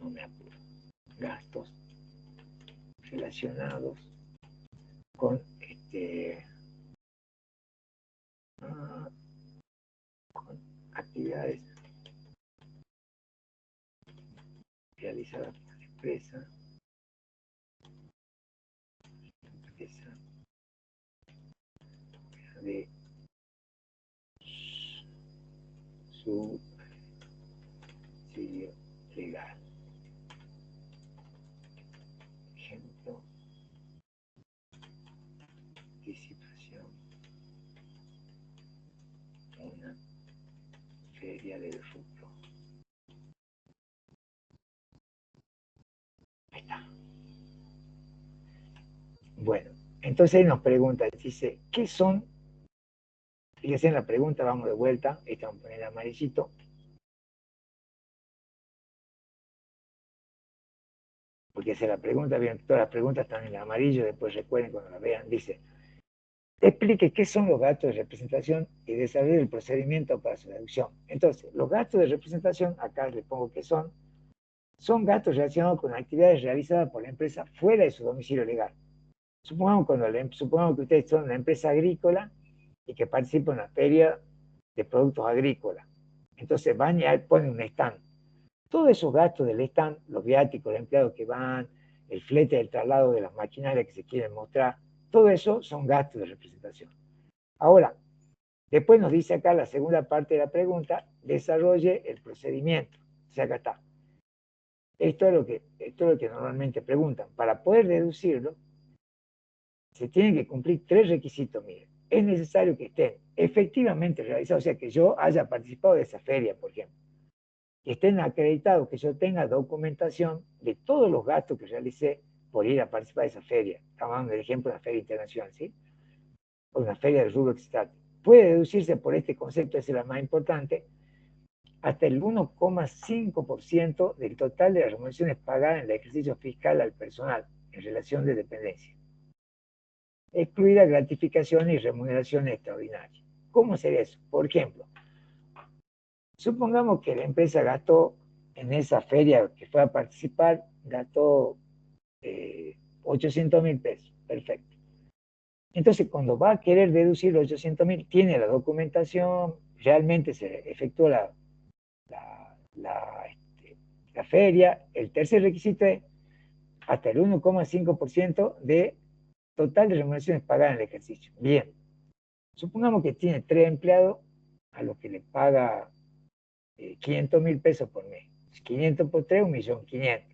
[SPEAKER 2] no me apuro, gastos relacionados con con actividades realizadas por la empresa de su sitio legal. Ejemplo, participación en una feria del rubro. Ahí está. Bueno, entonces él nos pregunta, dice, ¿qué son? Fíjense en la pregunta, vamos de vuelta, esta vamos a poner amarillito. Porque se la pregunta, bien, todas las preguntas están en amarillo, después recuerden cuando la vean, dice, explique qué son los gastos de representación y desarrolle el procedimiento para su deducción. Entonces, los gastos de representación, acá les pongo que son gastos relacionados con actividades realizadas por la empresa fuera de su domicilio legal. Supongamos que ustedes son una empresa agrícola y que participan en una feria de productos agrícolas. Entonces van y ponen un stand. Todos esos gastos del stand, los viáticos de empleados que van, el flete del traslado de las maquinarias que se quieren mostrar, todo eso son gastos de representación. Ahora, después nos dice acá la segunda parte de la pregunta, desarrolle el procedimiento. O sea, acá está. Esto es lo que normalmente preguntan. Para poder deducirlo, se tienen que cumplir 3 requisitos, miren. Es necesario que estén efectivamente realizados, o sea, que yo haya participado de esa feria, por ejemplo. Que estén acreditados, que yo tenga documentación de todos los gastos que realicé por ir a participar de esa feria. Estamos hablando del ejemplo de una feria internacional, ¿sí? O una feria del rubro externo. Puede deducirse por este concepto, esa es la más importante, hasta el 1,5% del total de las remuneraciones pagadas en el ejercicio fiscal al personal en relación de dependencia, excluidas gratificaciones y remuneraciones extraordinarias. ¿Cómo sería eso? Por ejemplo, supongamos que la empresa gastó en esa feria que fue a participar, gastó 800.000 pesos. Perfecto. Entonces, cuando va a querer deducir los 800.000, tiene la documentación, realmente se efectuó la, la, la feria. El tercer requisito es hasta el 1,5% de total de remuneraciones pagadas en el ejercicio. Bien, supongamos que tiene 3 empleados a los que le paga 500.000 pesos por mes. 500 por 3, 1.500.000.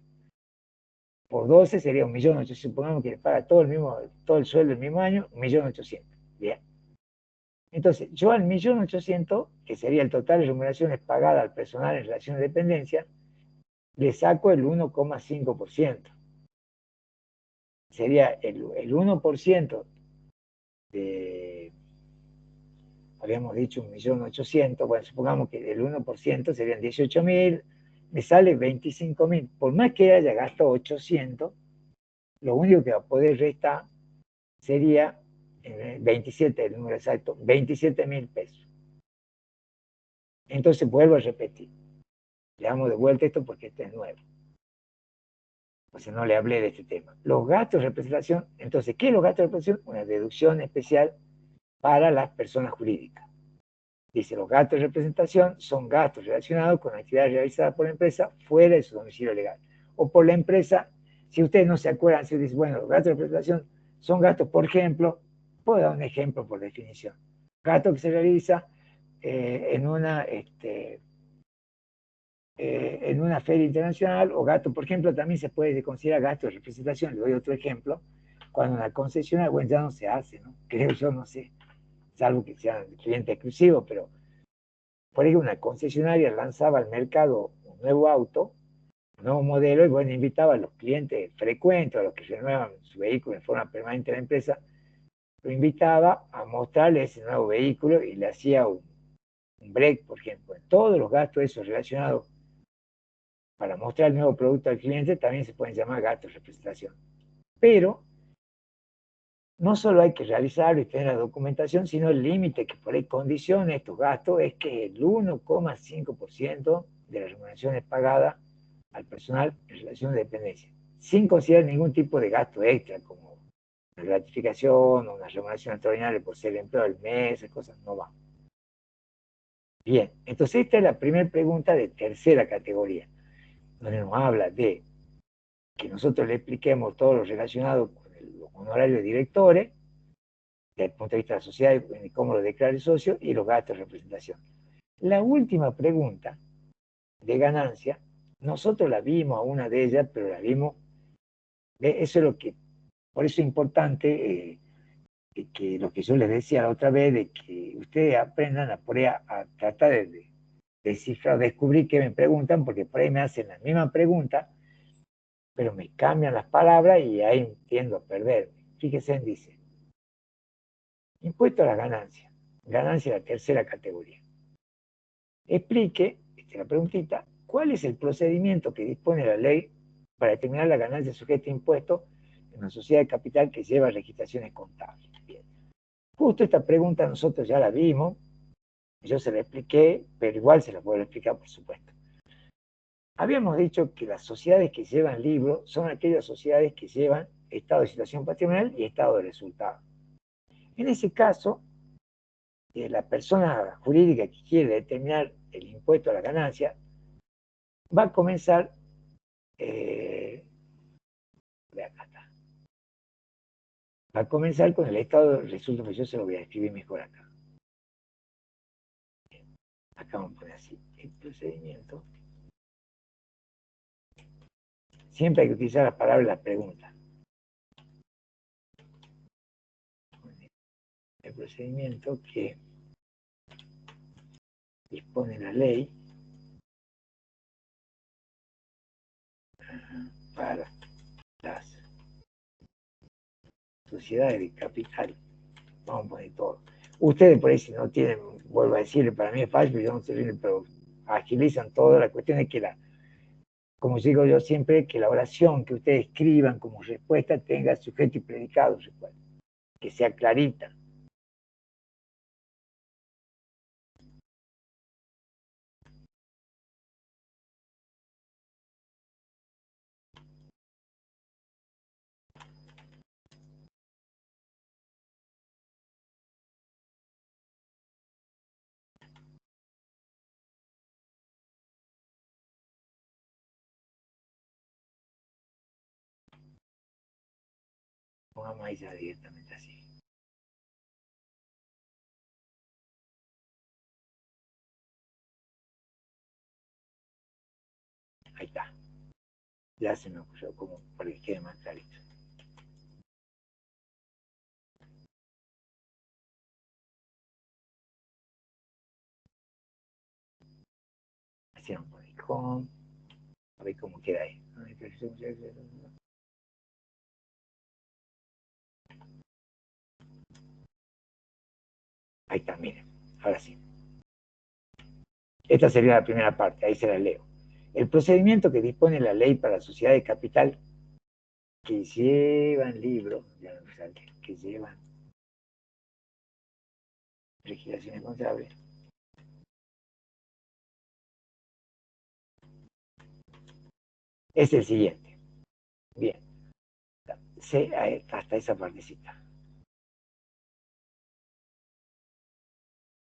[SPEAKER 2] Por 12 sería 1.800.000. Supongamos que le paga todo el sueldo el mismo año, 1.800.000. Bien. Entonces, yo al 1.800.000, que sería el total de remuneraciones pagadas al personal en relación de dependencia, le saco el 1,5%. Sería el 1% de, habíamos dicho 1.800.000, bueno, supongamos que el 1% serían 18.000, me sale 25.000. Por más que haya gastado 800, lo único que va a poder restar sería 27, el número exacto, 27.000 pesos. Entonces vuelvo a repetir. Le damos de vuelta esto porque este es nuevo. O sea, no le hablé de este tema. Los gastos de representación, entonces, ¿qué es los gastos de representación? Una deducción especial para las personas jurídicas. Dice, los gastos de representación son gastos relacionados con actividades realizadas por la empresa fuera de su domicilio legal. O por la empresa, si ustedes no se acuerdan, si dicen, bueno, los gastos de representación son gastos, por ejemplo, puedo dar un ejemplo por definición. Gasto que se realiza en una feria internacional, o gasto, por ejemplo, también se puede considerar gasto de representación. Le doy otro ejemplo. Cuando una concesionaria, bueno, ya no se hace, ¿no? Creo yo, no sé, salvo que sean clientes exclusivos, pero por ejemplo, una concesionaria lanzaba al mercado un nuevo auto, un nuevo modelo, y bueno, invitaba a los clientes frecuentes, a los que renuevan su vehículo en forma permanente a la empresa, lo invitaba a mostrarle ese nuevo vehículo y le hacía un break, por ejemplo. Todos los gastos esos relacionados para mostrar el nuevo producto al cliente también se pueden llamar gastos de representación. Pero no solo hay que realizarlo y tener la documentación, sino el límite que por ahí condiciona estos gastos es que el 1,5% de las remuneraciones pagadas al personal en relación de dependencia, sin considerar ningún tipo de gasto extra, como una gratificación o una remuneración extraordinaria por ser empleado del mes, esas cosas no van. Bien, entonces esta es la primera pregunta de tercera categoría, donde nos habla de que nosotros le expliquemos todo lo relacionado con los honorarios de directores, desde el punto de vista de la sociedad y cómo lo declara el socio, y los gastos de representación. La última pregunta de ganancia, nosotros la vimos a una de ellas, pero la vimos, eso es lo que, por eso es importante que lo que yo les decía la otra vez, de que ustedes aprendan a tratar de descifrar, descubrir qué me preguntan, porque por ahí me hacen la misma pregunta, pero me cambian las palabras y ahí tiendo a perderme. Fíjense, dice, impuesto a la ganancia de la tercera categoría. Explique, esta es la preguntita, ¿cuál es el procedimiento que dispone la ley para determinar la ganancia sujeta a impuestos en una sociedad de capital que lleva registraciones contables? Bien. Justo esta pregunta nosotros ya la vimos, yo se la expliqué, pero igual se la puedo explicar, por supuesto. Habíamos dicho que las sociedades que llevan libros son aquellas sociedades que llevan estado de situación patrimonial y estado de resultado. En ese caso, la persona jurídica que quiere determinar el impuesto a la ganancia va a comenzar, acá está, va a comenzar con el estado de resultado, pues yo se lo voy a escribir mejor acá. Acá vamos a poner así, el procedimiento. Siempre hay que utilizar las palabras y las preguntas. El procedimiento que dispone la ley para las sociedades de capital. Vamos a poner todo. Ustedes por ahí si no tienen, vuelvo a decirle, para mí es fácil, yo no sé, pero agilizan todo. La cuestión es que como digo yo siempre, que la oración que ustedes escriban como respuesta tenga sujeto y predicado, que sea clarita. Pongamos ahí ya directamente así. Ahí está. Ya se me ocurrió como para que quede más clarito. Así vamos a poner home. A ver cómo queda ahí. Ahí está, miren. Ahora sí. Esta sería la primera parte, ahí se la leo. El procedimiento que dispone la ley para la sociedad de capital que llevan libros, ya no resalte, que llevan Liquidaciones contables. Es el siguiente. Bien. Hasta esa partecita.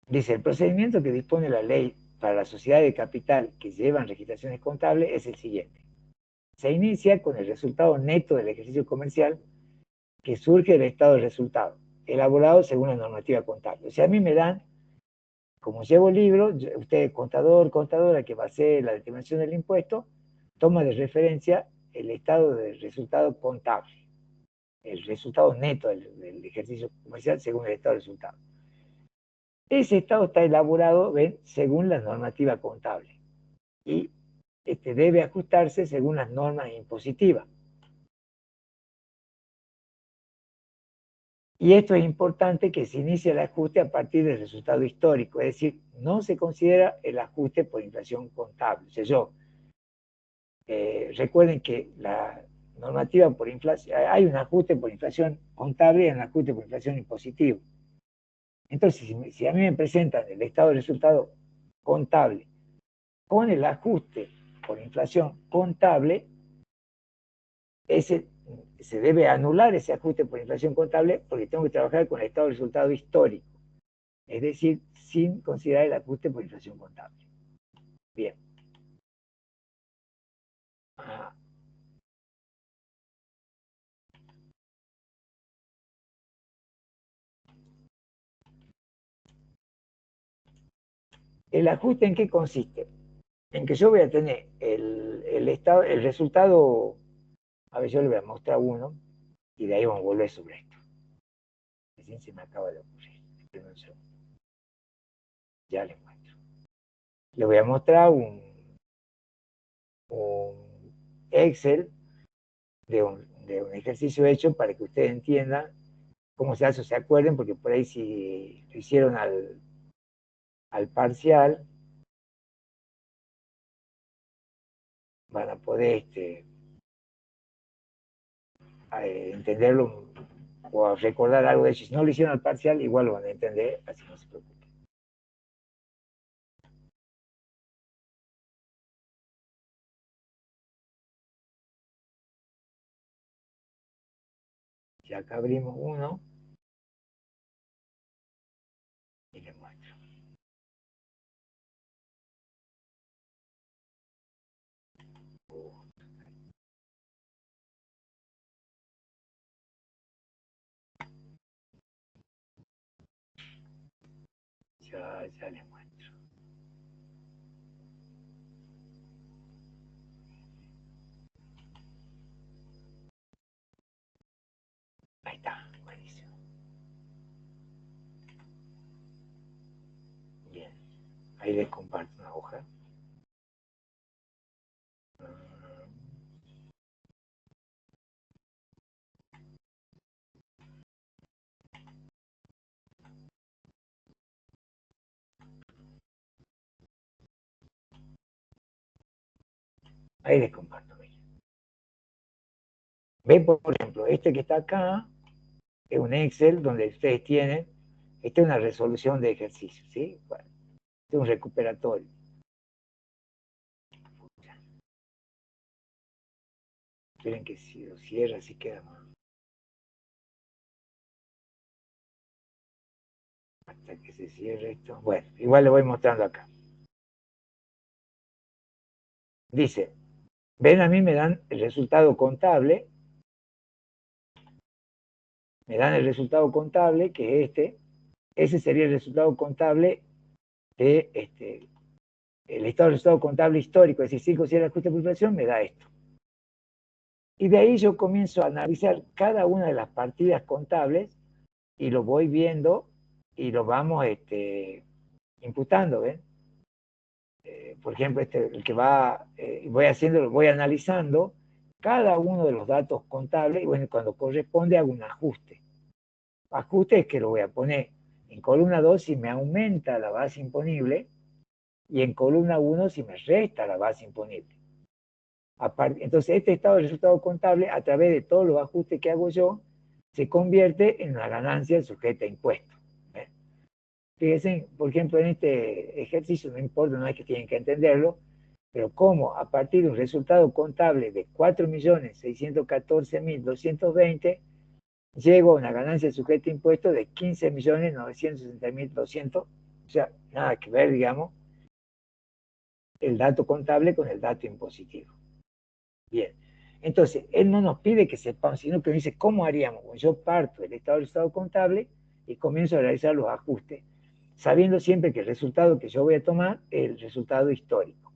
[SPEAKER 2] Dice, el procedimiento que dispone la ley para las sociedades de capital que llevan registraciones contables es el siguiente. Se inicia con el resultado neto del ejercicio comercial que surge del estado de resultado, elaborado según la normativa contable. O sea, a mí me dan, como llevo el libro, usted contador, contadora, que va a hacer la determinación del impuesto, toma de referencia el estado de resultado contable, el resultado neto del ejercicio comercial según el estado de resultado. Ese estado está elaborado, ¿ven?, según la normativa contable y debe ajustarse según las normas impositivas. Y esto es importante, que se inicie el ajuste a partir del resultado histórico, es decir, no se considera el ajuste por inflación contable. O sea, recuerden que la normativa por inflación, hay un ajuste por inflación contable y un ajuste por inflación impositivo. Entonces, si a mí me presentan el estado de resultado contable con el ajuste por inflación contable, se debe anular ese ajuste por inflación contable, porque tengo que trabajar con el estado de resultado histórico, es decir, sin considerar el ajuste por inflación contable. Bien. ¿El ajuste en qué consiste? En que yo voy a tener el resultado, a ver, yo le voy a mostrar uno, y de ahí vamos a volver sobre esto. Recién se me acaba de ocurrir. Esperen un segundo. Ya les muestro. Le voy a mostrar un Excel de un ejercicio hecho para que ustedes entiendan cómo se hace, o se acuerden, porque por ahí si lo hicieron al parcial, van a poder entenderlo o recordar algo de eso. Si no lo hicieron al parcial, igual lo van a entender, así no se preocupen. Y acá abrimos uno y les muestro. Ya les muestro. Ahí está, buenísimo. Bien, ahí les comparto una hoja. Ahí les comparto. Ven, por ejemplo, este que está acá es un Excel donde ustedes tienen, esta es una resolución de ejercicio, ¿sí? Bueno, este es un recuperatorio. Esperen que si lo cierra, así queda más. Hasta que se cierre esto. Bueno, igual lo voy mostrando acá. Dice, ven, a mí me dan el resultado contable, que es ese sería el resultado contable de el estado del resultado contable histórico, es decir, si considera el ajuste por inflación, me da esto. Y de ahí yo comienzo a analizar cada una de las partidas contables y lo voy viendo y lo vamos imputando, ¿ven? Por ejemplo, el que voy analizando cada uno de los datos contables y bueno, cuando corresponde hago un ajuste. Ajuste es que lo voy a poner en columna 2 si me aumenta la base imponible y en columna 1 si me resta la base imponible. Entonces, este estado de resultado contable, a través de todos los ajustes que hago yo, se convierte en una ganancia sujeta a impuestos. Fíjense, por ejemplo, en este ejercicio, no importa, no es que tienen que entenderlo, pero cómo a partir de un resultado contable de 4.614.220, llego a una ganancia sujeta a impuestos de 15.960.200, o sea, nada que ver, digamos, el dato contable con el dato impositivo. Bien, entonces, él no nos pide que sepamos, sino que nos dice cómo haríamos. Bueno, yo parto del estado contable y comienzo a realizar los ajustes, sabiendo siempre que el resultado que yo voy a tomar es el resultado histórico.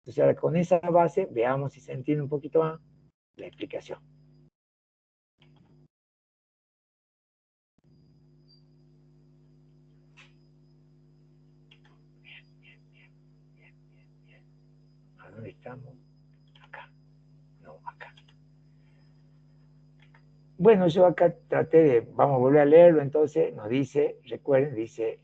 [SPEAKER 2] Entonces, ahora con esa base, veamos si se entiende un poquito más la explicación. ¿A dónde estamos? Acá. No, acá. Bueno, yo acá traté de, vamos a volver a leerlo, entonces nos dice, recuerden, dice,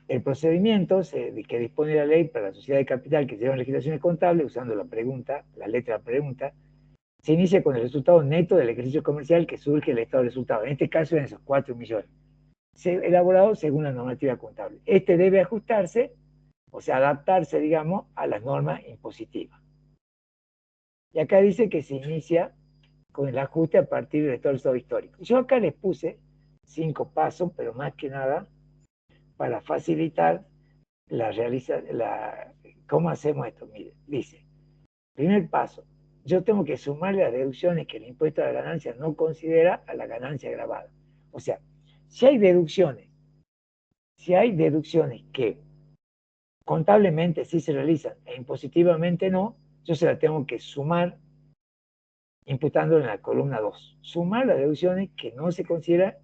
[SPEAKER 2] el procedimiento que dispone la ley para la sociedad de capital que llevan legislaciones contables, usando la pregunta, la letra de la pregunta, se inicia con el resultado neto del ejercicio comercial que surge del estado de resultado. En este caso, en esos 4 millones. Elaborado según la normativa contable. Este debe ajustarse, o sea, adaptarse, digamos, a las normas impositivas. Y acá dice que se inicia con el ajuste a partir del estado histórico. Yo acá les puse 5 pasos, pero más que nada para facilitar ¿cómo hacemos esto? Mire, dice, primer paso, yo tengo que sumarle las deducciones que el impuesto a la ganancia no considera a la ganancia grabada. O sea, si hay deducciones que contablemente sí se realizan e impositivamente no, yo se las tengo que sumar imputándolo en la columna 2. Sumar las deducciones que no se considera,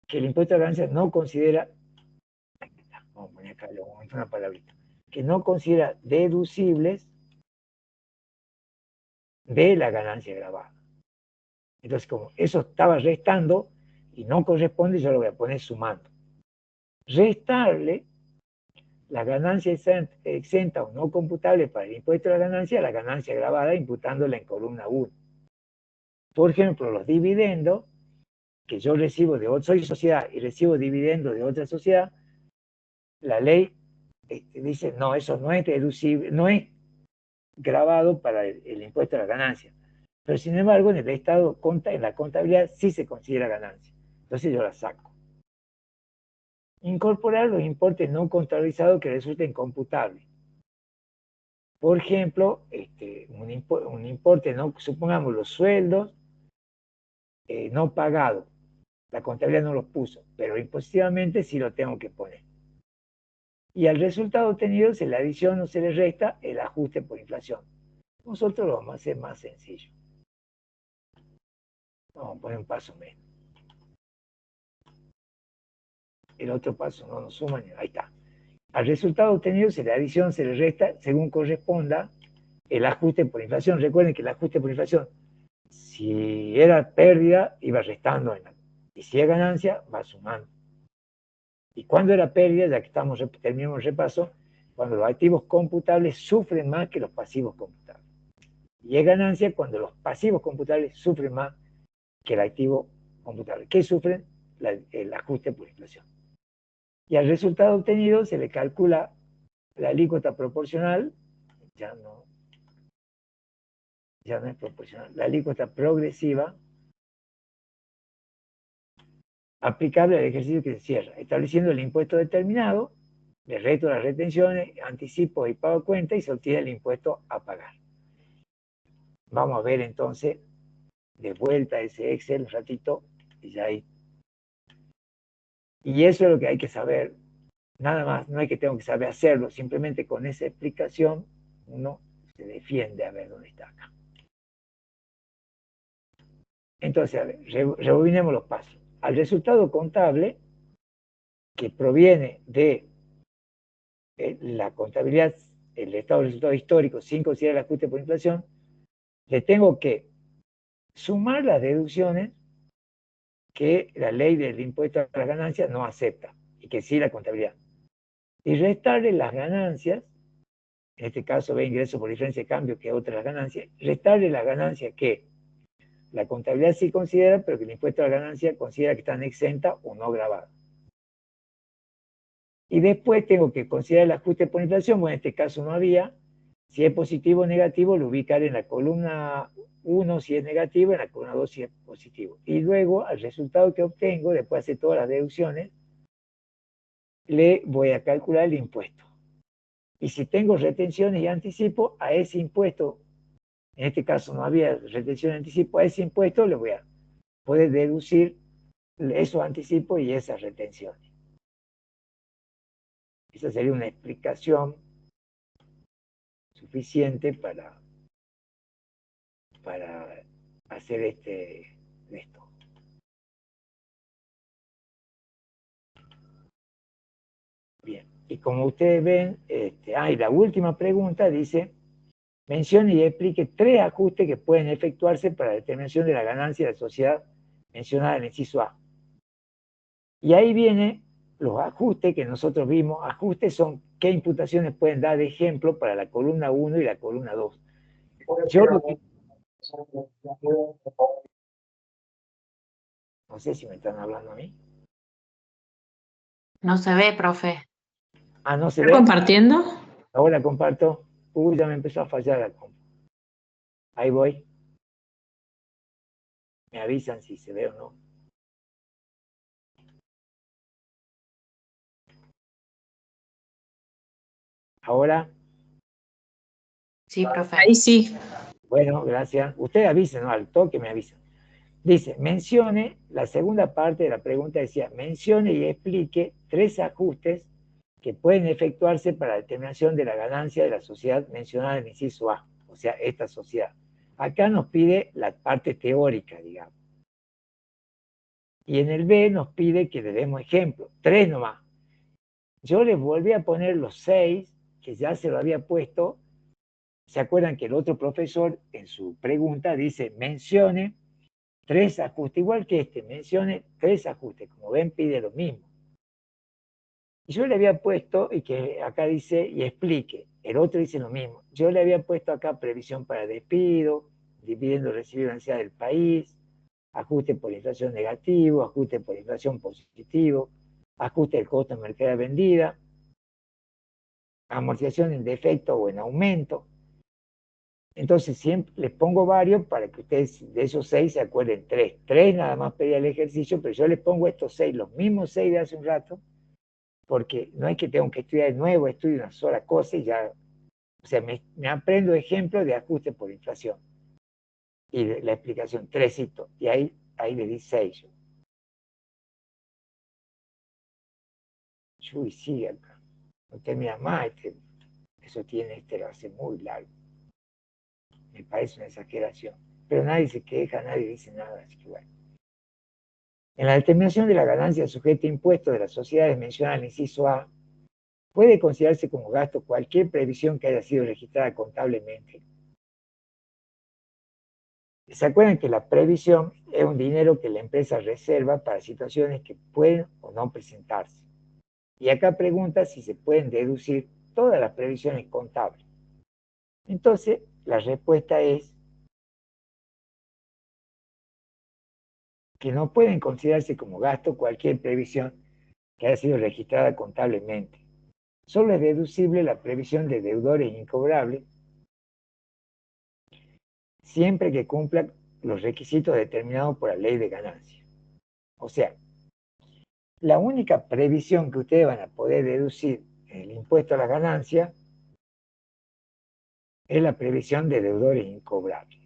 [SPEAKER 2] que el impuesto a la ganancia no considera, vamos a poner acá una palabrita, que no considera deducibles de la ganancia grabada. Entonces, como eso estaba restando y no corresponde, yo lo voy a poner sumando. Restarle la ganancia exenta o no computable para el impuesto a la ganancia grabada, imputándola en columna 1. Por ejemplo, los dividendos que yo recibo soy sociedad y recibo dividendos de otra sociedad, la ley dice, no, eso no es deducible, no es grabado para el impuesto a la ganancia. Pero sin embargo, en el estado, en la contabilidad sí se considera ganancia. Entonces yo la saco. Incorporar los importes no contabilizados que resulten computables. Por ejemplo, un importe, no, supongamos los sueldos no pagados. La contabilidad no los puso, pero impositivamente sí lo tengo que poner. Y al resultado obtenido se le adiciona o se le resta el ajuste por inflación. Nosotros lo vamos a hacer más sencillo. Vamos a poner un paso menos. El otro paso no nos suma, ahí está. Al resultado obtenido se le adiciona, se le resta, según corresponda, el ajuste por inflación. Recuerden que el ajuste por inflación, si era pérdida, iba restando. Y si es ganancia, va sumando. Y cuando era pérdida, ya que terminamos el repaso, cuando los activos computables sufren más que los pasivos computables. Y es ganancia cuando los pasivos computables sufren más que el activo computable. ¿Qué sufren? El ajuste por inflación. Y al resultado obtenido se le calcula la alícuota proporcional, ya no es proporcional, la alícuota progresiva aplicable al ejercicio que se cierra, estableciendo el impuesto determinado, le resto las retenciones, anticipos y pago a cuenta y se obtiene el impuesto a pagar. Vamos a ver entonces de vuelta ese Excel un ratito y ya ahí. Y eso es lo que hay que saber, nada más, no hay que tengo que saber hacerlo, simplemente con esa explicación uno se defiende a ver dónde está acá. Entonces, a ver, rebobinemos los pasos. Al resultado contable, que proviene de la contabilidad, el estado de resultado histórico, sin considerar el ajuste por inflación, le tengo que sumar las deducciones que la ley del impuesto a las ganancias no acepta, y que sí la contabilidad. Y restarle las ganancias, en este caso ve ingreso por diferencia de cambio, que es otra las ganancias, restarle las ganancias que la contabilidad sí considera, pero que el impuesto a la ganancia considera que están exentas o no gravadas. Y después tengo que considerar el ajuste por inflación, bueno, en este caso no había. Si es positivo o negativo, lo ubicaré en la columna 1 si es negativo, en la columna 2 si es positivo. Y luego, al resultado que obtengo, después de hacer todas las deducciones, le voy a calcular el impuesto. Y si tengo retenciones y anticipo, a ese impuesto, en este caso no había retención y anticipo, a ese impuesto le voy a poder deducir esos anticipos y esas retenciones. Esa sería una explicación suficiente para hacer esto. Bien, y como ustedes ven, y la última pregunta dice, mencione y explique 3 ajustes que pueden efectuarse para la determinación de la ganancia de la sociedad mencionada en el inciso A. Y ahí vienen los ajustes que nosotros vimos. Ajustes son qué imputaciones pueden dar de ejemplo para la columna 1 y la columna 2. Yo lo que... No sé si me están hablando a mí.
[SPEAKER 1] No se ve, profe.
[SPEAKER 2] Ah, ¿no se
[SPEAKER 1] ¿Está
[SPEAKER 2] ve?
[SPEAKER 1] compartiendo?
[SPEAKER 2] Ahora comparto. Uy, ya me empezó a fallar la compu. Ahí voy. Me avisan si se ve o no. Ahora,
[SPEAKER 1] Sí, profe. Ahí sí.
[SPEAKER 2] bueno, gracias. Ustedes avisen, ¿no? Al toque me avisan. Dice, mencione, la segunda parte de la pregunta decía, mencione y explique 3 ajustes que pueden efectuarse para la determinación de la ganancia de la sociedad mencionada en el inciso A, o sea, esta sociedad. Acá nos pide la parte teórica, digamos. Y en el B nos pide que le demos ejemplo, 3 nomás. Yo les volví a poner los 6, que ya se lo había puesto. ¿Se acuerdan que el otro profesor en su pregunta dice, mencione 3 ajustes, igual que mencione 3 ajustes, como ven pide lo mismo. Y yo le había puesto, y que acá dice, y explique, el otro dice lo mismo, yo le había puesto acá previsión para despido, dividendo recibido en del país, ajuste por inflación negativo, ajuste por inflación positivo, ajuste del costo de mercadería vendida, amortización en defecto o en aumento. Entonces siempre les pongo varios para que ustedes de esos 6 se acuerden 3. 3 nada más pedía el ejercicio, pero yo les pongo estos 6, los mismos 6 de hace un rato, porque no es que tengo que estudiar de nuevo, estudio una sola cosa y ya, o sea, me aprendo ejemplos de ajuste por inflación. Y la explicación, 3 hitos, y ahí le di 6. Uy, sí, acá. No termina más, eso tiene, lo hace muy largo. Me parece una exageración. Pero nadie se queja, nadie dice nada, así que bueno. En la determinación de la ganancia sujeta a impuestos de las sociedades mencionadas en el inciso A, puede considerarse como gasto cualquier previsión que haya sido registrada contablemente. ¿Se acuerdan que la previsión es un dinero que la empresa reserva para situaciones que pueden o no presentarse? Y acá pregunta si se pueden deducir todas las previsiones contables. Entonces, la respuesta es que no pueden considerarse como gasto cualquier previsión que haya sido registrada contablemente. Solo es deducible la previsión de deudores incobrables siempre que cumpla los requisitos determinados por la ley de ganancia. O sea, la única previsión que ustedes van a poder deducir en el impuesto a la ganancia es la previsión de deudores incobrables.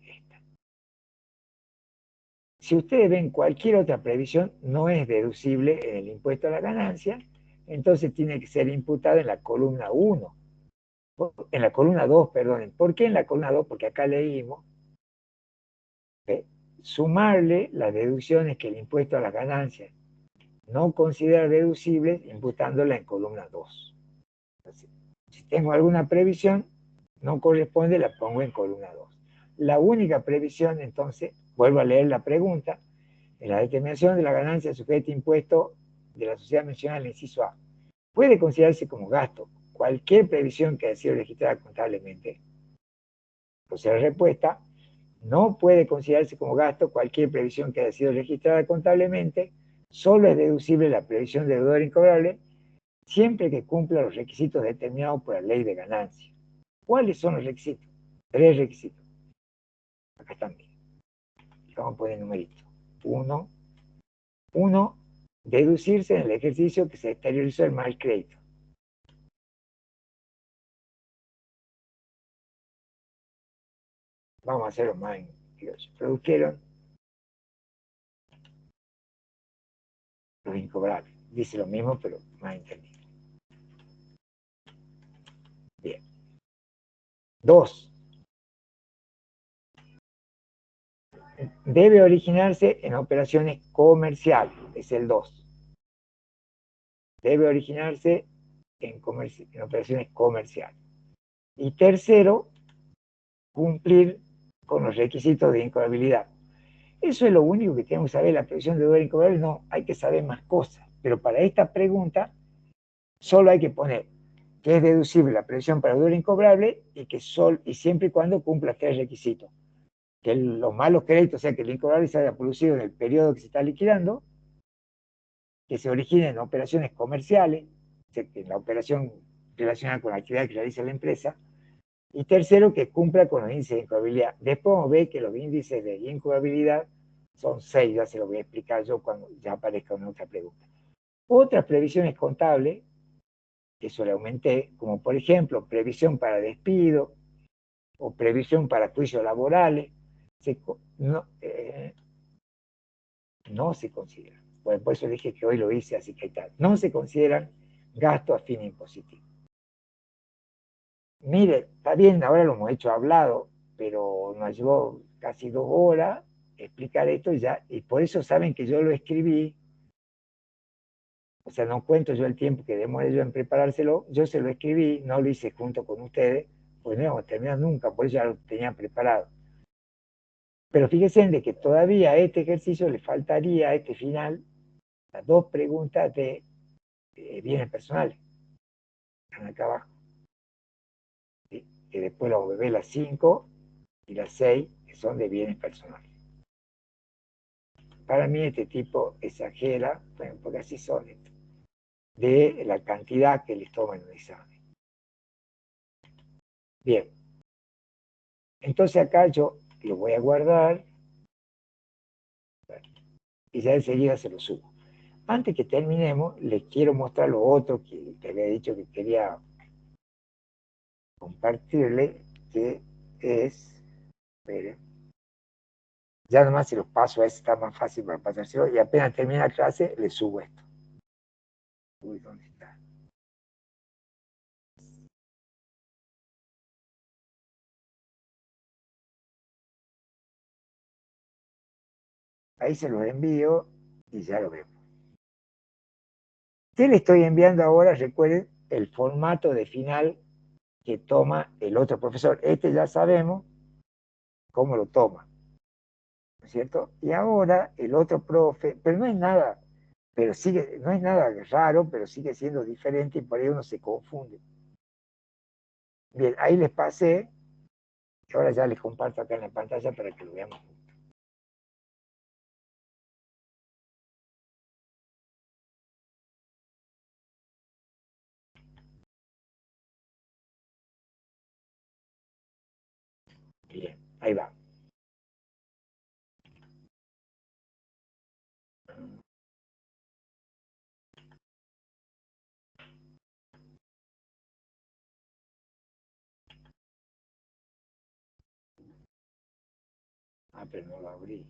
[SPEAKER 2] Si ustedes ven cualquier otra previsión, no es deducible en el impuesto a la ganancia, entonces tiene que ser imputada en la columna 1, en la columna 2, perdón. ¿Por qué en la columna 2? Porque acá leímos sumarle las deducciones que el impuesto a las ganancias no considera deducibles, imputándola en columna 2. Entonces, si tengo alguna previsión, no corresponde, la pongo en columna 2. La única previsión, entonces, vuelvo a leer la pregunta, en la determinación de la ganancia sujeta a impuesto de la sociedad mencionada en el inciso A, puede considerarse como gasto cualquier previsión que haya sido registrada contablemente. O sea, la respuesta, no puede considerarse como gasto cualquier previsión que haya sido registrada contablemente, solo es deducible la previsión de deudor incobrable siempre que cumpla los requisitos determinados por la ley de ganancia. ¿Cuáles son los requisitos? 3 requisitos. Acá están. Vamos a poner numeritos. Uno, deducirse en el ejercicio que se exteriorizó el mal crédito. Vamos a hacerlo más en produjeron los incobrables. Dice lo mismo, pero más entendido. Bien. 2. Debe originarse en operaciones comerciales. Es el 2. Debe originarse en operaciones comerciales. Y tercero, cumplir con los requisitos de incobrabilidad. Eso es lo único que tenemos que saber. La previsión de deudor incobrable, no, hay que saber más cosas. Pero para esta pregunta, solo hay que poner que es deducible la previsión para deudor incobrable y siempre y cuando cumpla 3 requisitos. Que los malos créditos, o sea, que el incobrable se haya producido en el periodo que se está liquidando, que se origine en operaciones comerciales, o sea, que en la operación relacionada con la actividad que realiza la empresa, y tercero, que cumpla con los índices de incobrabilidad. Después vamos a ver que los índices de incobrabilidad son 6, ya se lo voy a explicar yo cuando ya aparezca una otra pregunta. Otras previsiones contables, que eso le aumenté, como por ejemplo, previsión para despido o previsión para juicios laborales, no se consideran. Bueno, por eso dije que hoy lo hice, así que tal. No se consideran gastos a fin impositivo. Mire, está bien, ahora lo hemos hecho hablado, pero nos llevó casi 2 horas explicar esto y por eso saben que yo lo escribí. O sea, no cuento yo el tiempo que demoré yo en preparárselo, yo se lo escribí, no lo hice junto con ustedes, pues no íbamos a terminar nunca, por eso ya lo tenía preparado. Pero fíjense en de que todavía a este ejercicio le faltaría, a este final, las 2 preguntas de bienes personales. Están acá abajo. ¿Sí? Que después lo ve las 5 y las 6, que son de bienes personales. Para mí este tipo exagera, bueno, porque así son, de la cantidad que les toman en un examen. Bien. Entonces acá yo lo voy a guardar y ya enseguida se lo subo. Antes que terminemos, les quiero mostrar lo otro que te había dicho que quería compartirle, que es, esperen, ya nomás si los paso a este está más fácil para pasárselo y apenas termine la clase les subo esto. Uy, ¿dónde está? Ahí se los envío y ya lo vemos. ¿Qué le estoy enviando ahora? Recuerden el formato de final que toma el otro profesor. Este ya sabemos cómo lo toma, ¿no es cierto? Y ahora el otro profe, pero no es nada, no es nada raro, pero sigue siendo diferente y por ahí uno se confunde. Bien, ahí les pasé, y ahora ya les comparto acá en la pantalla para que lo veamos. Bien, ahí va. Ah, pero no lo abrí.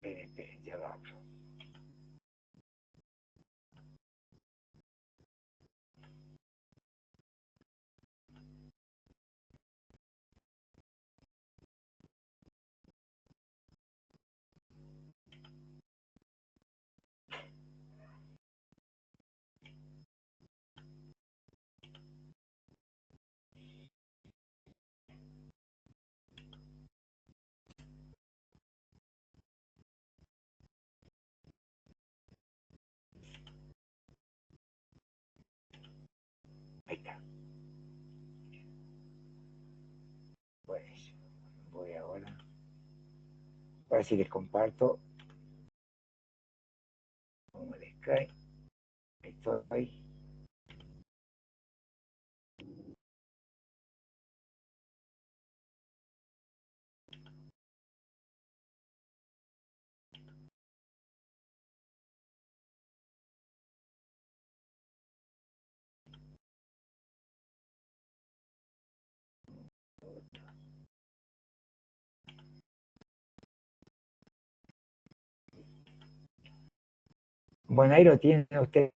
[SPEAKER 2] Esperen, ya lo abro. Ahora sí les comparto. ¿Cómo les cae? Ahí estoy. Bueno, ahí lo tiene usted.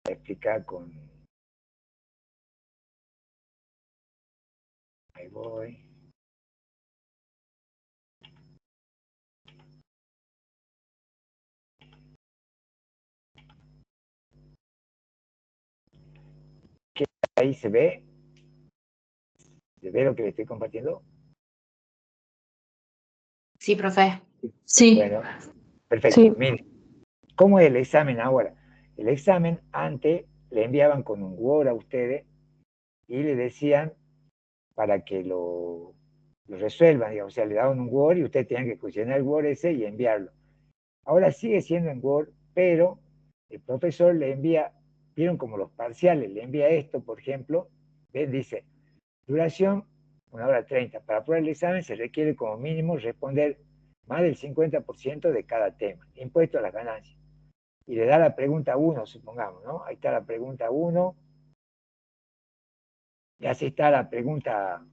[SPEAKER 2] Explicar con... Ahí voy. Ahí se ve lo que le estoy compartiendo.
[SPEAKER 1] Sí, profe.
[SPEAKER 3] Sí.
[SPEAKER 2] Bueno, perfecto.
[SPEAKER 3] Sí.
[SPEAKER 2] Miren, ¿cómo es el examen ahora? El examen antes le enviaban con un Word a ustedes y le decían para que lo resuelvan, digamos, o sea, le daban un Word y ustedes tenían que cuestionar el Word ese y enviarlo. Ahora sigue siendo en Word, pero el profesor le envía, vieron como los parciales, le envía esto, por ejemplo, ven, dice, duración 1 hora 30. Para aprobar el examen se requiere como mínimo responder más del 50% de cada tema, impuesto a las ganancias. Y le da la pregunta 1, supongamos, ¿no? Ahí está la pregunta 1, y así está la pregunta,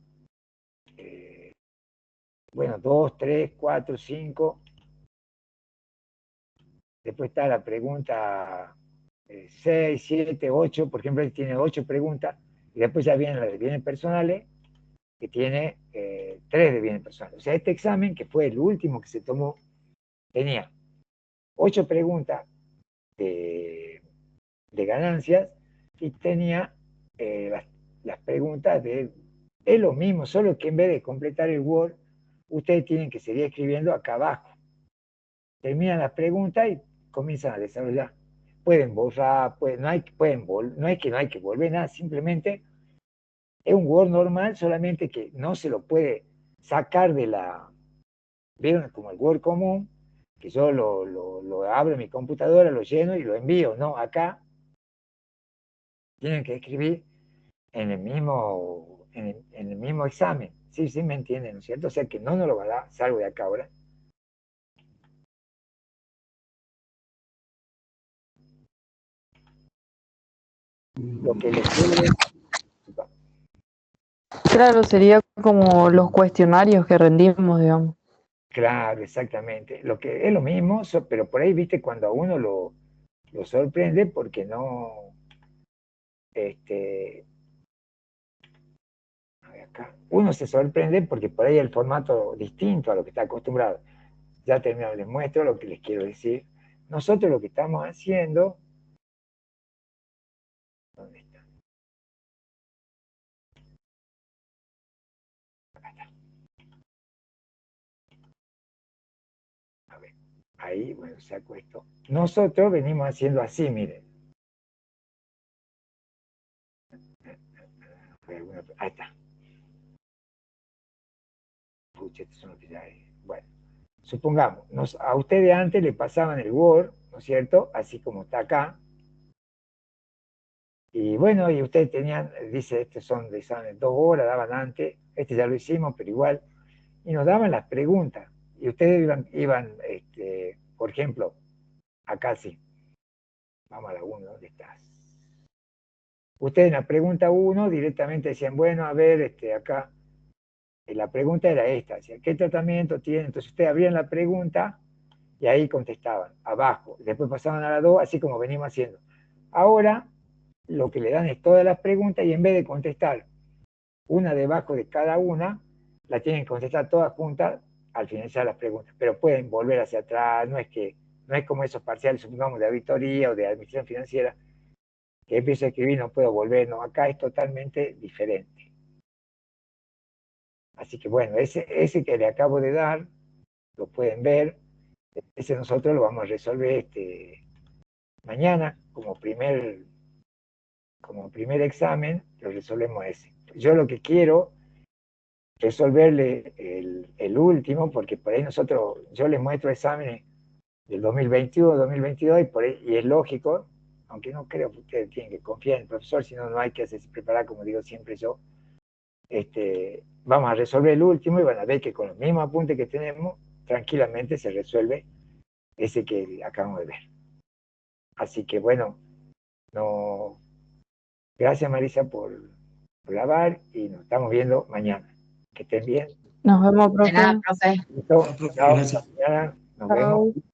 [SPEAKER 2] bueno, 2, 3, 4, 5. Después está la pregunta 6, 7, 8, por ejemplo, él tiene 8 preguntas, y después ya vienen las de bienes personales, que tiene 3 de bienes personales. O sea, este examen, que fue el último que se tomó, tenía 8 preguntas de ganancias y tenía las preguntas de... Es lo mismo, solo que en vez de completar el Word, ustedes tienen que seguir escribiendo acá abajo. Terminan las preguntas y comienzan a desarrollar. Pueden borrar, no es que no hay que volver nada, simplemente es un Word normal, solamente que no se lo puede sacar de la... ¿Vieron? Como el Word común, que yo lo abro en mi computadora, lo lleno y lo envío. No, acá tienen que escribir en el mismo examen. Sí, sí me entienden, ¿no es cierto? O sea que no nos lo va a dar, salgo de acá ahora. Lo que les quiero...
[SPEAKER 3] Claro, sería como los cuestionarios que rendimos, digamos.
[SPEAKER 2] Claro, exactamente. Lo que es lo mismo, pero por ahí, viste, cuando a uno lo sorprende porque no, a ver acá, uno se sorprende porque por ahí el formato distinto a lo que está acostumbrado. Ya terminado, les muestro lo que les quiero decir. Nosotros lo que estamos haciendo, ¿dónde está? Acá está. A ver, ahí, bueno, saco esto. Nosotros venimos haciendo así, miren. Ahí está. Pucha, estos son los que ya bueno, supongamos, a ustedes antes le pasaban el Word, ¿no es cierto? Así como está acá. Y bueno, y ustedes tenían, dice, estos son de examen 2 horas, daban antes, este ya lo hicimos, pero igual, y nos daban las preguntas. Y ustedes iban por ejemplo, acá sí. Vamos a la 1, ¿dónde estás? Ustedes en la pregunta 1 directamente decían, bueno, a ver, acá, la pregunta era esta, decía, ¿qué tratamiento tiene? Entonces ustedes abrían la pregunta y ahí contestaban, abajo. Después pasaban a la 2, así como venimos haciendo. Ahora, lo que le dan es todas las preguntas y en vez de contestar una debajo de cada una, la tienen que contestar todas juntas al finalizar las preguntas. Pero pueden volver hacia atrás, no es como esos parciales, supongamos, de auditoría o de administración financiera, que empiezo a escribir, no puedo volver, no, acá es totalmente diferente. Así que bueno, ese que le acabo de dar, lo pueden ver, ese nosotros lo vamos a resolver mañana como primer examen, lo resolvemos ese. Yo lo que quiero es resolverle el último, porque por ahí yo les muestro exámenes del 2021, 2022, y es lógico, aunque no creo que ustedes tienen que confiar en el profesor, sino no hay que hacerse preparar, como digo siempre yo. Vamos a resolver el último y van a ver que con los mismos apuntes que tenemos, tranquilamente se resuelve ese que acabamos de ver. Así que bueno, no, gracias Marisa por grabar y nos estamos viendo mañana. Que estén bien.
[SPEAKER 3] Nos vemos,
[SPEAKER 1] De nada,
[SPEAKER 3] profe.
[SPEAKER 1] profe.
[SPEAKER 2] Listo.
[SPEAKER 4] Profe,
[SPEAKER 2] Chao.
[SPEAKER 4] gracias.
[SPEAKER 2] Hasta mañana. Nos
[SPEAKER 3] Chao.
[SPEAKER 2] vemos.